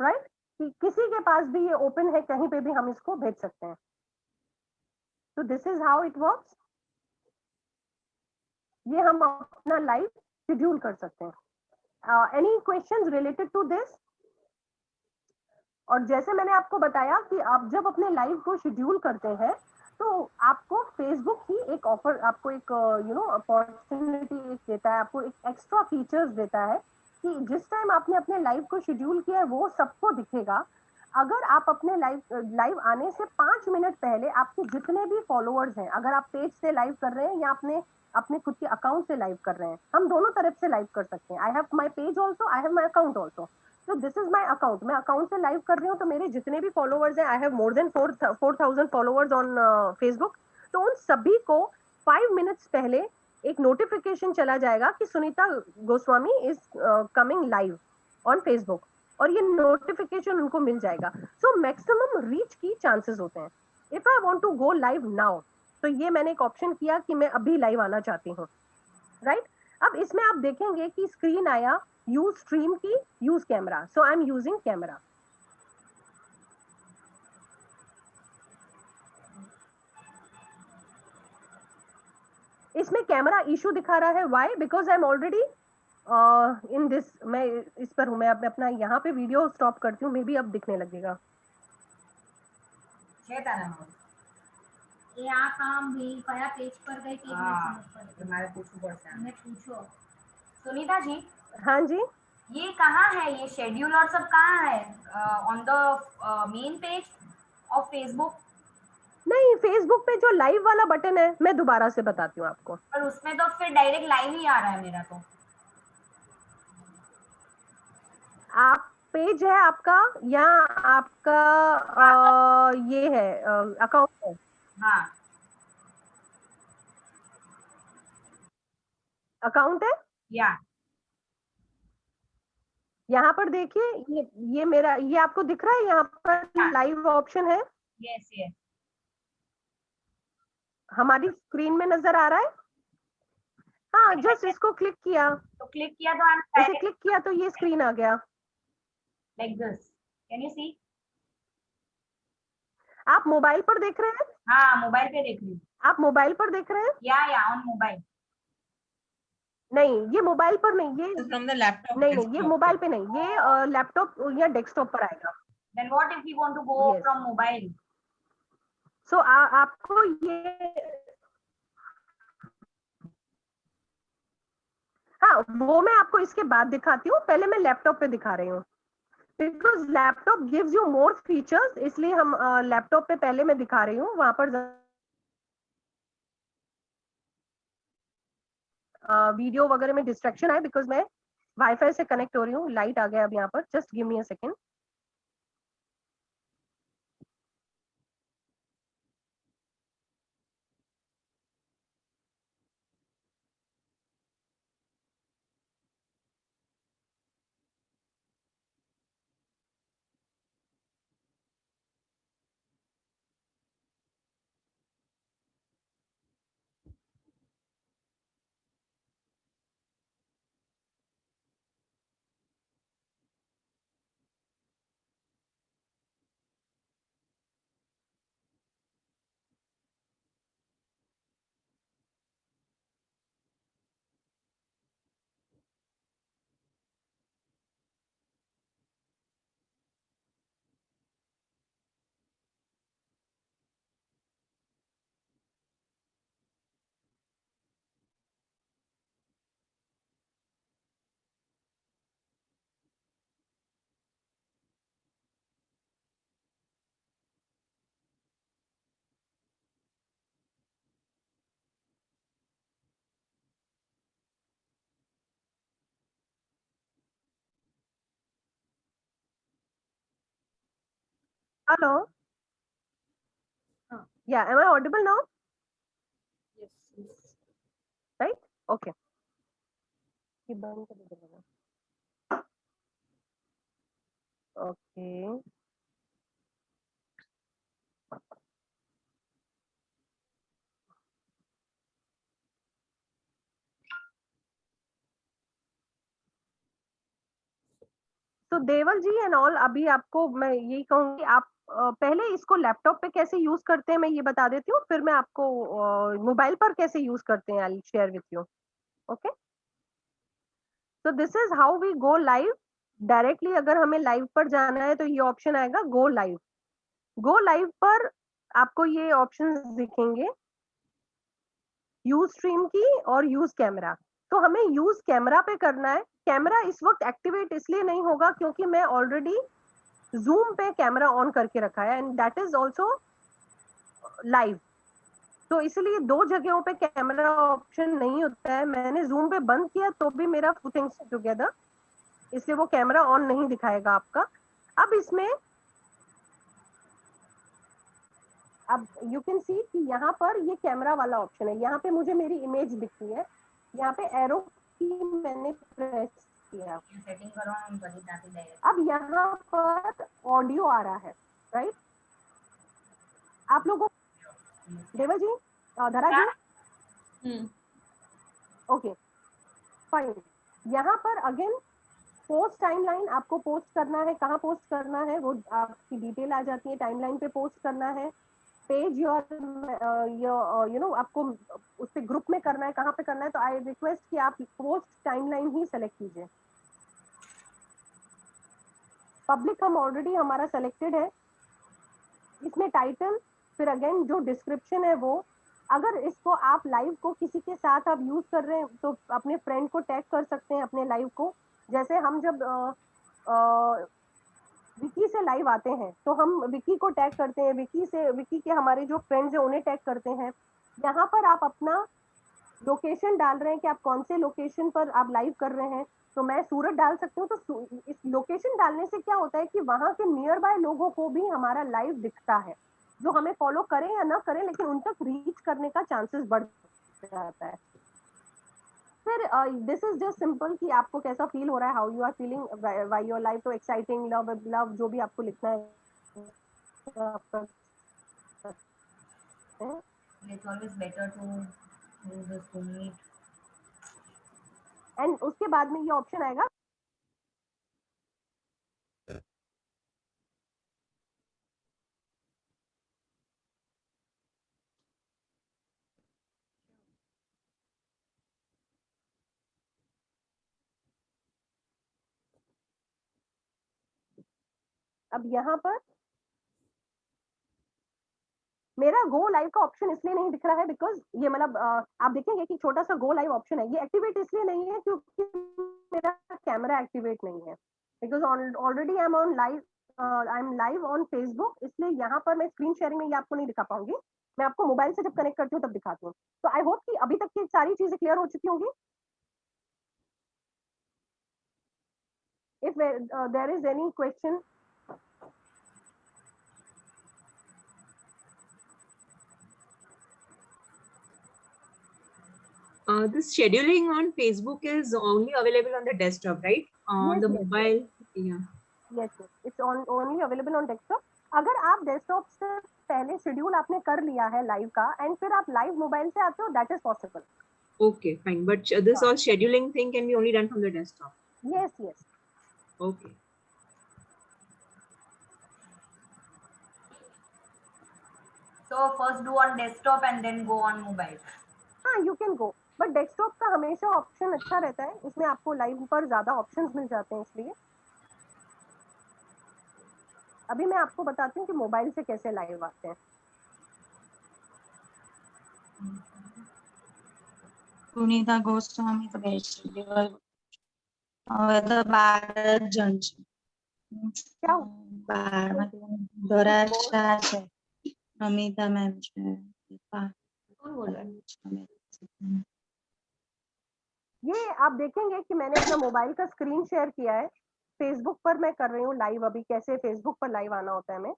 राइट, कि किसी के पास भी ये ओपन है, कहीं पे भी हम इसको भेज सकते हैं। तो this is how it works. ये हम अपना लाइव शेड्यूल कर सकते हैं। Any questions related to this? और जैसे मैंने आपको बताया कि आप जब अपने लाइव को शेड्यूल करते हैं तो आपको फेसबुक ही एक ऑफर, आपको एक अपॉर्चुनिटी देता है, आपको एक एक्स्ट्रा फीचर्स देता है कि जिस टाइम आपने अपने लाइव को शेड्यूल किया है वो सबको दिखेगा। अगर आप अपने लाइव आने से 5 मिनट पहले आपके जितने भी फॉलोअर्स हैं, अगर आप पेज से लाइव कर रहे हैं या अपने अपने खुद के अकाउंट से लाइव कर रहे हैं, हम दोनों तरफ से लाइव कर सकते हैं। I have my page also, I have my account also. तो दिस इज माई अकाउंट, मैं अकाउंट से लाइव कर रही हूँ, तो मेरे जितने भी फॉलोअर्स हैं, I have more than 4,000 followers on Facebook, तो उन सभी को 5 मिनट्स पहले एक नोटिफिकेशन चला जाएगा कि Sunita Goswami is coming live on Facebook, और ये नोटिफिकेशन उनको मिल जाएगा। सो मैक्सिमम रीच की चांसेस होते हैं। If I want to go live now, तो ये मैंने एक ऑप्शन किया कि मैं अभी लाइव आना चाहती हूँ, राइट। अब इसमें आप देखेंगे कि स्क्रीन आया यूज स्ट्रीम की, use camera, so I am using camera. इसमें कैमरा इशू दिखा रहा है, why? Because I am already in this, मैं इस पर हूं, मैं अपना यहाँ पे वीडियो स्टॉप करती हूँ, मे बी अब दिखने लगेगा। यहाँ काम भी कया पेज पर गई कि तुम्हारे पूछो सुनीता जी। हाँ जी, ये कहाँ है, ये शेड्यूल और सब कहाँ है? On the main page of Facebook? नहीं, फेसबुक पे जो लाइव वाला बटन है, मैं दोबारा से बताती हूँ आपको। पर उसमें तो फिर डायरेक्ट लाइव ही आ रहा है मेरा तो। आप पेज है आपका या आपका ये है अकाउंट है? हाँ, अकाउंट है। या यहाँ पर देखिए, ये मेरा, ये आपको दिख रहा है, यहाँ पर लाइव ऑप्शन है। यस यस, हमारी स्क्रीन में नजर आ रहा है। हाँ, जस्ट इसको क्लिक किया, तो क्लिक किया तो आई इसे क्लिक किया तो ये स्क्रीन आ गया। Like this, can you see? आप मोबाइल पर देख रहे हैं? हाँ, मोबाइल पे देख रही हूँ। आप मोबाइल पर देख रहे हैं? या ऑन मोबाइल। नहीं, ये मोबाइल पर नहीं, ये फ्रॉम द लैपटॉप। नहीं, ये मोबाइल पे नहीं, ये लैपटॉप या डेस्कटॉप पर आएगा। Then what if we want to go from mobile? So आपको ये, हाँ, वो मैं आपको इसके बाद दिखाती हूँ, पहले मैं लैपटॉप पे दिखा रही हूँ, because laptop gives you more features, इसलिए हम लैपटॉप पे पहले मैं दिखा रही हूँ। वहां पर वीडियो वगैरह में डिस्ट्रैक्शन है, बिकॉज मैं वाईफाई से कनेक्ट हो रही हूँ। लाइट आ गया अब यहाँ पर, just give me a second. Hello, yeah am I audible now? Right, okay, ये बंद कर दीजिएगा। ओके, तो देवल जी एंड ऑल, अभी आपको मैं यही कहूंगी, आप पहले इसको लैपटॉप पे कैसे यूज करते हैं मैं ये बता देती हूँ, फिर मैं आपको मोबाइल पर कैसे यूज करते हैं I will share with you. Okay, तो this is how we go live directly. अगर हमें लाइव पर जाना है तो ये ऑप्शन आएगा गो लाइव। गो लाइव पर आपको ये ऑप्शंस दिखेंगे, यूज स्ट्रीम की और यूज कैमरा। तो हमें यूज कैमरा पे करना है। कैमरा इस वक्त एक्टिवेट इसलिए नहीं होगा क्योंकि मैं ऑलरेडी जूम पे कैमरा ऑन करके रखा है and that is also live. तो इसलिए दो जगहों पे कैमरा ऑप्शन नहीं होता है। मैंने जूम पे बंद किया तो भी मेरा थिंग्स टुगेदर, इसलिए वो कैमरा ऑन नहीं दिखाएगा आपका। अब इसमें अब यू कैन सी कि यहाँ पर ये कैमरा वाला ऑप्शन है, यहाँ पे मुझे मेरी इमेज दिखती है, यहाँ पे एरो की मैंने प्रेस किया, सेटिंग करो हम बड़ी दादी दे। अब यहाँ पर ऑडियो आ रहा है, राइट? आप लोगों, देवल जी, धरा जी, ओके फाइन। यहाँ पर अगेन पोस्ट टाइमलाइन, आपको पोस्ट करना है, कहाँ पोस्ट करना है वो आपकी डिटेल आ जाती है, टाइमलाइन पे पोस्ट करना है, पेज योर यू नो आपको उस पे ग्रुप में करना है, कहाँ पे करना है, तो आई रिक्वेस्ट कि आप पोस्ट टाइमलाइन ही सेलेक्ट कीजिए। पब्लिक हम ऑलरेडी हमारा सेलेक्टेड है। इसमें टाइटल, फिर अगेन जो डिस्क्रिप्शन है वो, अगर इसको आप लाइव को किसी के साथ आप यूज कर रहे हैं तो अपने फ्रेंड को टैग कर सकते हैं अपने लाइव को। जैसे हम जब विकी से लाइव आते हैं तो हम विकी को टैग करते हैं, विकी के हमारे जो फ्रेंड्स हैं उन्हें टैग करते हैं। यहाँ पर आप अपना लोकेशन डाल रहे हैं कि आप कौन से लोकेशन पर आप लाइव कर रहे हैं, तो मैं सूरत डाल सकती हूँ। तो इस लोकेशन डालने से क्या होता है कि वहां के नियर बाय लोगों को भी हमारा लाइव दिखता है, जो हमें फॉलो करें या ना करें लेकिन उन तक रीच करने का चांसेस बढ़ जाता है। फिर दिस इज जस्ट सिंपल कि आपको कैसा फील हो रहा है, how you are feeling why your life तो एक्साइटिंग, लव जो भी आपको लिखना है। It's always better to use the Zoom Meet. And उसके बाद में ये ऑप्शन आएगा अब यहाँ पर मेरा गो लाइव का ऑप्शन इसलिए नहीं दिख रहा है बिकॉज ये मतलब आप देखेंगे कि छोटा सा गो लाइव ऑप्शन है, ये एक्टिवेट इसलिए नहीं है क्योंकि मेरा कैमरा एक्टिवेट नहीं है, because already I am on live, I am live on Facebook, इसलिए यहाँ पर मैं स्क्रीन शेयरिंग में ये आपको नहीं दिखा पाऊंगी। मैं आपको मोबाइल से जब कनेक्ट करती हूँ तब दिखाती हूँ। तो आई होप कि अभी तक की सारी चीजें क्लियर हो चुकी होंगी। If there is any question, This scheduling on Facebook is only available on the desktop, right? On Yes, the yes, mobile, yeah. yes, it's only available on desktop. अगर आप डेस्कटॉप से पहले शेड्यूल आपने कर लिया है लाइव का and फिर आप लाइव मोबाइल से आते हो, that is possible. Okay, fine. But this all scheduling thing can be only done from the desktop. Yes, yes. Okay. So first do on desktop and then go on mobile. हाँ, you can go. But desktop का हमेशा option अच्छा रहता है, इसमें आपको live पर ज्यादा ऑप्शंस मिल जाते हैं। इसलिए अभी मैं आपको बताती हूँ कि मोबाइल से कैसे लाइव आते हैं। सुनीता गोस्वामी तो बेस्ट હવે બાર જણ છે, क्या ધોરાશા છે, અમિતા મેમ છે, कौन बोल रहा है? ये आप देखेंगे कि मैंने अपना मोबाइल का स्क्रीन शेयर किया है, फेसबुक पर मैं कर रही हूँ लाइव। अभी कैसे फेसबुक पर लाइव आना होता है, मैं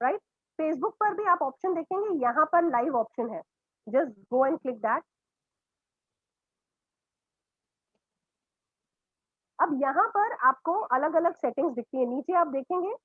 राइट फेसबुक पर भी आप ऑप्शन देखेंगे, यहाँ पर लाइव ऑप्शन है, just go and click that. अब यहाँ पर आपको अलग अलग सेटिंग्स दिखती है, नीचे आप देखेंगे।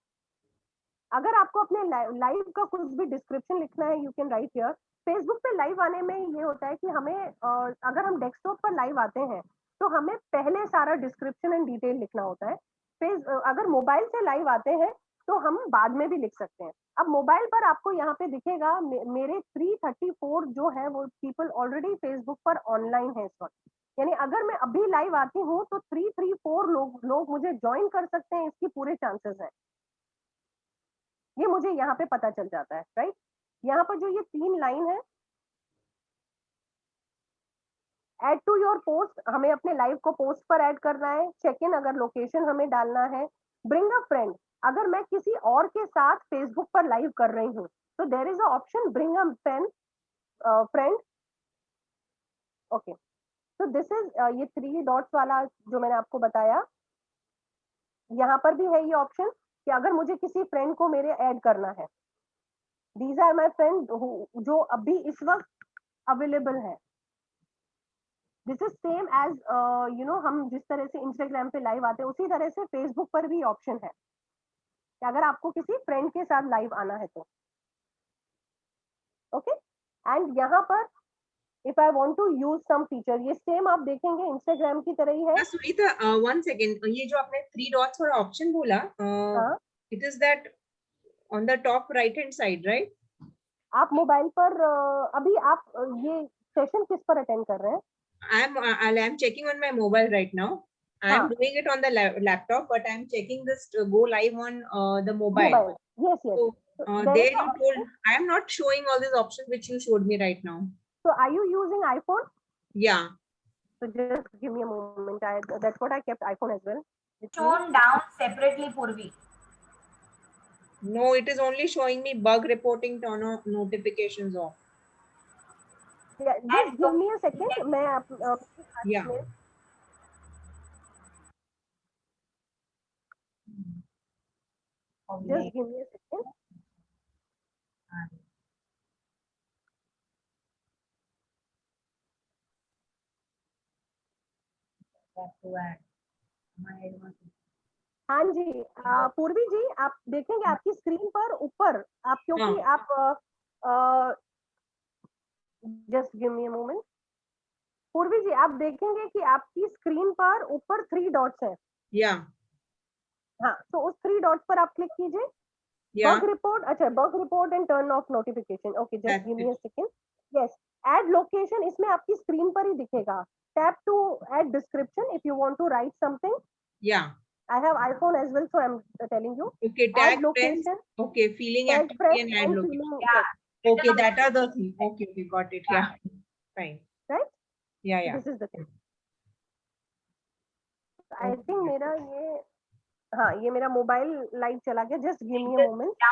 अगर आपको अपने लाइव का कुछ भी डिस्क्रिप्शन लिखना है, you can write here. Facebook पे लाइव आने में ये होता है कि हमें अगर हम डेस्कटॉप पर लाइव आते हैं तो हमें पहले सारा डिस्क्रिप्शन एंड डिटेल लिखना होता है। फिर अगर मोबाइल से लाइव आते हैं तो हम बाद में भी लिख सकते हैं। अब मोबाइल पर आपको यहाँ पे दिखेगा मेरे 334 जो है वो पीपल ऑलरेडी फेसबुक पर ऑनलाइन है इस वक्त, यानी अगर मैं अभी लाइव आती हूँ तो 334 लोग मुझे ज्वाइन कर सकते हैं, इसकी पूरे चांसेस हैं। ये मुझे यहाँ पे पता चल जाता है, राइट। यहाँ पर जो ये 3 लाइन है, ऐड टू योर पोस्ट, हमें अपने लाइव को पोस्ट पर ऐड करना है। चेक इन, अगर लोकेशन हमें डालना है। ब्रिंग अ फ्रेंड, अगर मैं किसी और के साथ फेसबुक पर लाइव कर रही हूँ तो there is a option bring a friend. Okay, तो दिस इज ये 3 डॉट्स वाला जो मैंने आपको बताया, यहाँ पर भी है ये ऑप्शन कि अगर मुझे किसी फ्रेंड को मेरे ऐड करना है, दीज आर माई फ्रेंड जो अभी इस वक्त अवेलेबल है। दिस इज सेम एज हम जिस तरह से इंस्टाग्राम पे लाइव आते हैं उसी तरह से फेसबुक पर भी ऑप्शन है कि अगर आपको किसी फ्रेंड के साथ लाइव आना है तो। ओके, एंड यहाँ पर if I want to use some feature, ये सेम आप देखेंगे इंस्टाग्राम की तरह ही है। सुनीता, 1 सेकेंड, ये जो आपने 3 डॉट्स वाला ऑप्शन बोला, it is that on the top right hand side, right? आप मोबाइल पर अभी आप ये सेशन किस पर अटेंड कर रहे हैं? I'm checking on my mobile right now. I'm doing it on the laptop, but I'm checking this to go live on the mobile. Yes. So there you told I am not showing all these options which you showed me right now. So are you using iPhone? Yeah. So just give me a moment. That's what I kept iPhone as well. Shown down separately, Purvi. No, it is only showing me bug reporting, turn on notifications off. Yeah, just give me a second. मैं yeah. Just give me a second. हाँ जी, पूर्वी जी, आप देखेंगे आपकी screen पर ऊपर, आप क्योंकि आप just give me a moment. पूर्वी जी, आप देखेंगे कि आपकी स्क्रीन पर ऊपर 3 डॉट्स हैं। हाँ, तो उस 3 डॉट्स पर आप क्लिक कीजिए। बग रिपोर्ट, अच्छा, bug report and turn off notification. Okay, just give me a second. Yes, add location, इसमें आपकी स्क्रीन पर ही दिखेगा। Tap to add description if you want to write something. I have iPhone as well, so I'm telling you. Okay, tag location. Okay, feeling activity and add location. Yeah. Okay, that are the things. Okay, got it. Yeah, fine. Right? Yeah. This is the thing. I think मेरा ये, हाँ, ये मेरा mobile live चला गया। Just give me a moment.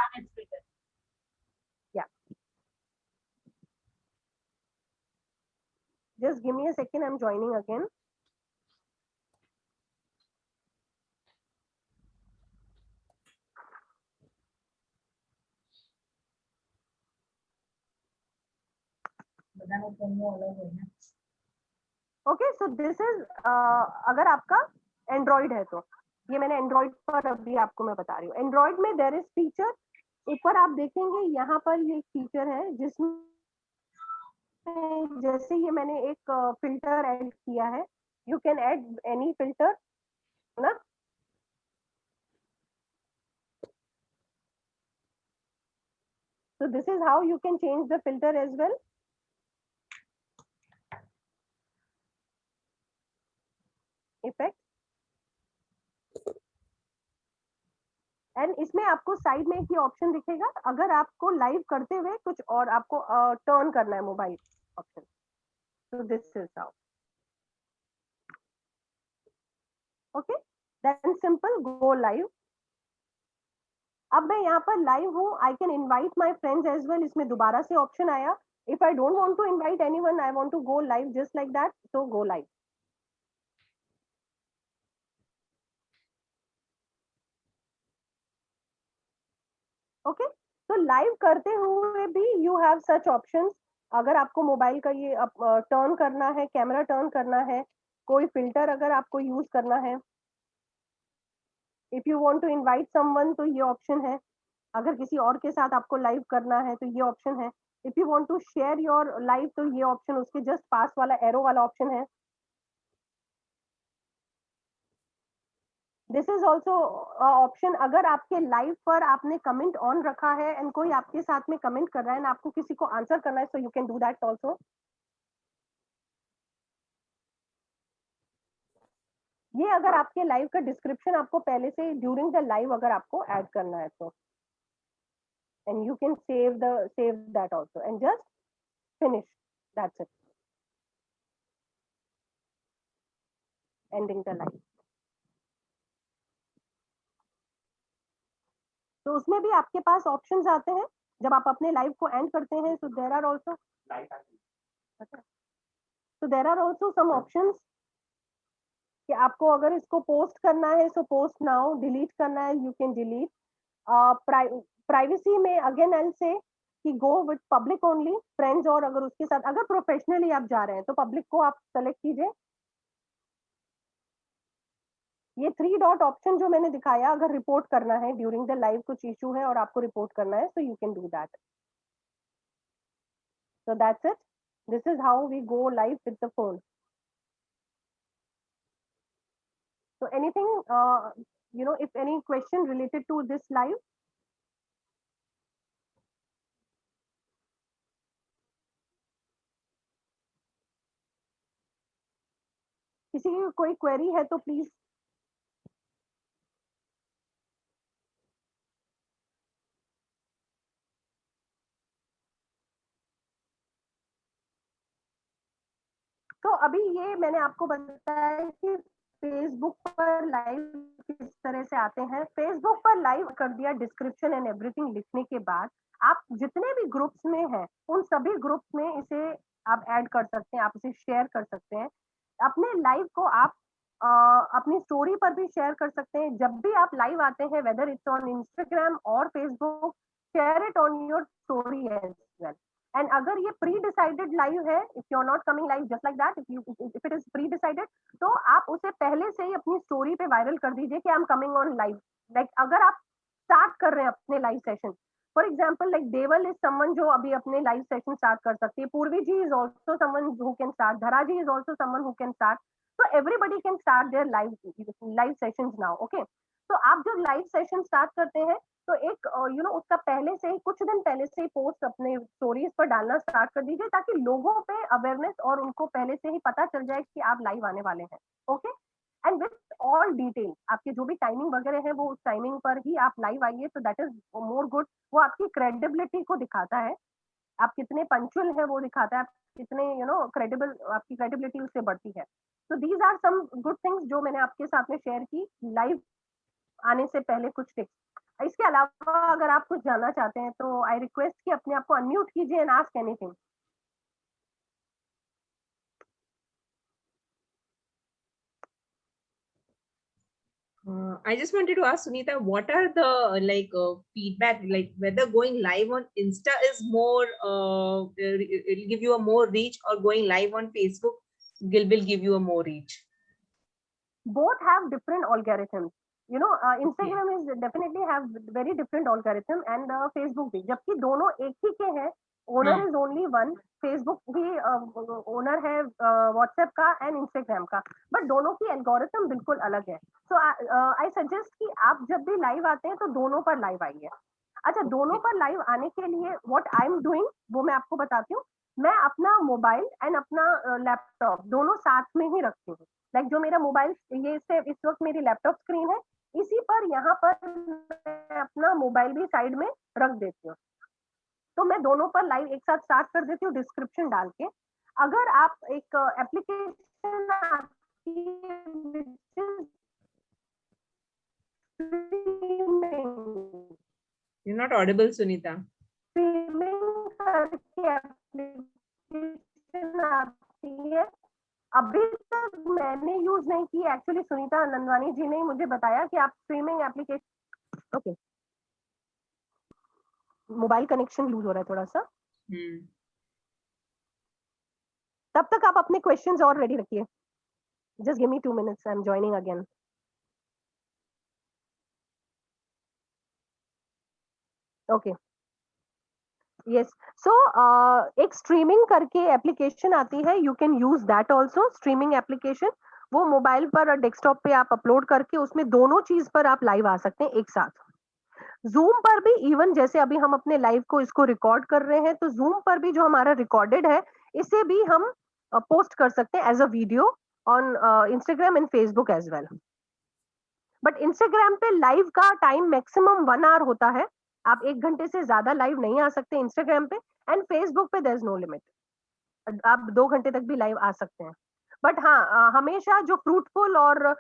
Yeah. Just give me a second. I'm joining again. Okay, so this is, अगर आपका Android है तो ये मैंने एंड्रॉइड पर अभी आपको मैं बता रही हूँ। एंड्रॉइड में देयर इज फीचर, ऊपर आप देखेंगे यहाँ पर ये फीचर है जिसमें जैसे ये मैंने एक फिल्टर ऐड किया है, you can add any filter ना। So this is how you can change the filter as well. Effect. And इसमें आपको साइड में एक ऑप्शन दिखेगा, अगर आपको लाइव करते हुए कुछ और आपको टर्न करना है मोबाइल ऑप्शन, तो this is how. Okay, then simple go live. अब मैं यहाँ पर लाइव हूँ, I can invite my friends as well. इसमें दोबारा से ऑप्शन आया, if I don't want to invite anyone, I want to go live just like that, so go live. Okay, तो लाइव करते हुए भी यू हैव सच ऑप्शंस। अगर आपको मोबाइल का ये टर्न करना है, कैमरा टर्न करना है, कोई फिल्टर अगर आपको यूज करना है, if you want to invite someone तो ये ऑप्शन है। अगर किसी और के साथ आपको लाइव करना है तो ये ऑप्शन है। If you want to share your live तो ये ऑप्शन, उसके जस्ट पास वाला एरो वाला ऑप्शन है। This is also option. अगर आपके लाइव पर आपने कमेंट ऑन रखा है एंड कोई आपके साथ में कमेंट कर रहा है एंड आपको किसी को आंसर करना है, so you can do that also. ये अगर आपके लाइव का डिस्क्रिप्शन आपको पहले से ड्यूरिंग द लाइव अगर आपको ऐड करना है तो, and you can save that also and just finish, that's it, ending the live. तो उसमें भी आपके पास ऑप्शंस आते हैं जब आप अपने लाइव को एंड करते हैं। So there are also some options कि आपको अगर इसको पोस्ट करना है सो पोस्ट नाउ, डिलीट करना है यू कैन डिलीट। प्राइवेसी में अगेन आई से कि go with public only, friends, और अगर उसके साथ अगर प्रोफेशनली आप जा रहे हैं तो पब्लिक को आप सेलेक्ट कीजिए। ये 3 डॉट ऑप्शन जो मैंने दिखाया, अगर रिपोर्ट करना है ड्यूरिंग द लाइव, कुछ इशू है और आपको रिपोर्ट करना है, so you can do that. So that's it, this is how we go live with the phone. So anything, if any question related to this live? किसी की कोई query है तो प्लीज। तो अभी ये मैंने आपको बताया कि फेसबुक पर लाइव किस तरह से आते हैं। फेसबुक पर लाइव कर दिया, डिस्क्रिप्शन एंड एवरीथिंग लिखने के बाद आप जितने भी ग्रुप्स में हैं उन सभी ग्रुप्स में इसे आप ऐड कर सकते हैं, आप इसे शेयर कर सकते हैं। अपने लाइव को आप अपनी स्टोरी पर भी शेयर कर सकते हैं। जब भी आप लाइव आते हैं, वेदर इट्स ऑन इंस्टाग्राम और Facebook, share it on your story as well. And अगर ये प्री डिसाइडेड लाइव है, if you are not coming live just like that, if it is pre decided, तो आप उसे पहले से ही अपनी स्टोरी पे वायरल कर दीजिए कि I am coming on live. Like अगर आप स्टार्ट कर रहे हैं अपने live session, for example like Deval is someone जो अभी अपने लाइव सेशन स्टार्ट कर सकती है, Purvi ji is also someone who can start, Dhara ji is also someone who can start, so everybody can start their live sessions now, okay? तो आप जब live session start करते हैं तो एक उसका पहले से ही, कुछ दिन पहले से ही पोस्ट अपने स्टोरीज पर डालना स्टार्ट कर दीजिए ताकि लोगों पे अवेयरनेस और उनको पहले से ही पता चल जाए कि आप लाइव आने वाले हैं, okay? And with all detail, आपके जो भी टाइमिंग वगैरह है वो उस टाइमिंग पर ही आप लाइव आइए, तो दैट इज मोर गुड। वो आपकी क्रेडिबिलिटी को दिखाता है, आप कितने पंक्चुअल है वो दिखाता है, आप कितने क्रेडिबल, आपकी क्रेडिबिलिटी उससे बढ़ती है। तो these are some good things जो मैंने आपके साथ में शेयर की लाइव आने से पहले, कुछ टिप्स। इसके अलावा अगर आप कुछ जानना चाहते हैं तो आई रिक्वेस्ट कि अपने आप को अनम्यूट कीजिए and ask anything. I just wanted to ask Sunita, what are the feedback, like whether going live on Insta is more it'll give you a more reach, or going live on Facebook will give you a more reach? Both have different algorithms. Instagram is definitely have very different algorithm and Facebook भी, जबकि दोनों एक ही के हैं। Owner is only one, Facebook भी owner है WhatsApp का and Instagram का, बट दोनों की एल्गोरिथम बिल्कुल अलग है। सो आई सजेस्ट कि आप जब भी लाइव आते हैं तो दोनों पर लाइव आइए। अच्छा, दोनों पर लाइव आने के लिए व्हाट आई एम डूइंग वो मैं आपको बताती हूँ। मैं अपना मोबाइल एंड अपना लैपटॉप दोनों साथ में ही रखती हूँ। लाइक जो मेरा मोबाइल, ये इस वक्त मेरी लैपटॉप स्क्रीन है, इसी पर यहाँ पर मैं अपना मोबाइल भी साइड में रख देती हूँ। तो मैं दोनों पर लाइव एक साथ स्टार्ट कर देती हूँ डिस्क्रिप्शन डाल के। अगर आप एक एप्लीकेशन आती है You're not audible, Sunita. Streaming करके एप्लीकेशन आती है, अभी तक मैंने यूज नहीं की एक्चुअली। सुनीता नंदवानी जी ने मुझे बताया कि आप streaming application, okay, mobile connection loose हो रहा है थोड़ा सा। तब तक आप अपने क्वेश्चंस और रेडी रखिए। Just give me 2 minutes, I am joining again. Okay, yes. So एक स्ट्रीमिंग करके एप्लीकेशन आती है, you can use that also, streaming application. वो मोबाइल पर और डेस्कटॉप पे आप अपलोड करके उसमें दोनों चीज पर आप लाइव आ सकते हैं एक साथ। जूम पर भी इवन जैसे अभी हम अपने लाइव को इसको रिकॉर्ड कर रहे हैं, तो जूम पर भी जो हमारा रिकॉर्डेड है इसे भी हम पोस्ट कर सकते हैं as a video on Instagram and Facebook as well. But Instagram पे लाइव का टाइम मैक्सिमम 1 आवर होता है, आप 1 घंटे से ज्यादा लाइव नहीं आ सकते इंस्टाग्राम पे। एंड फेसबुक पे देयर इज नो लिमिट, आप 2 घंटे तक भी लाइव आ सकते हैं। बट हाँ, हमेशा जो फ्रूटफुल और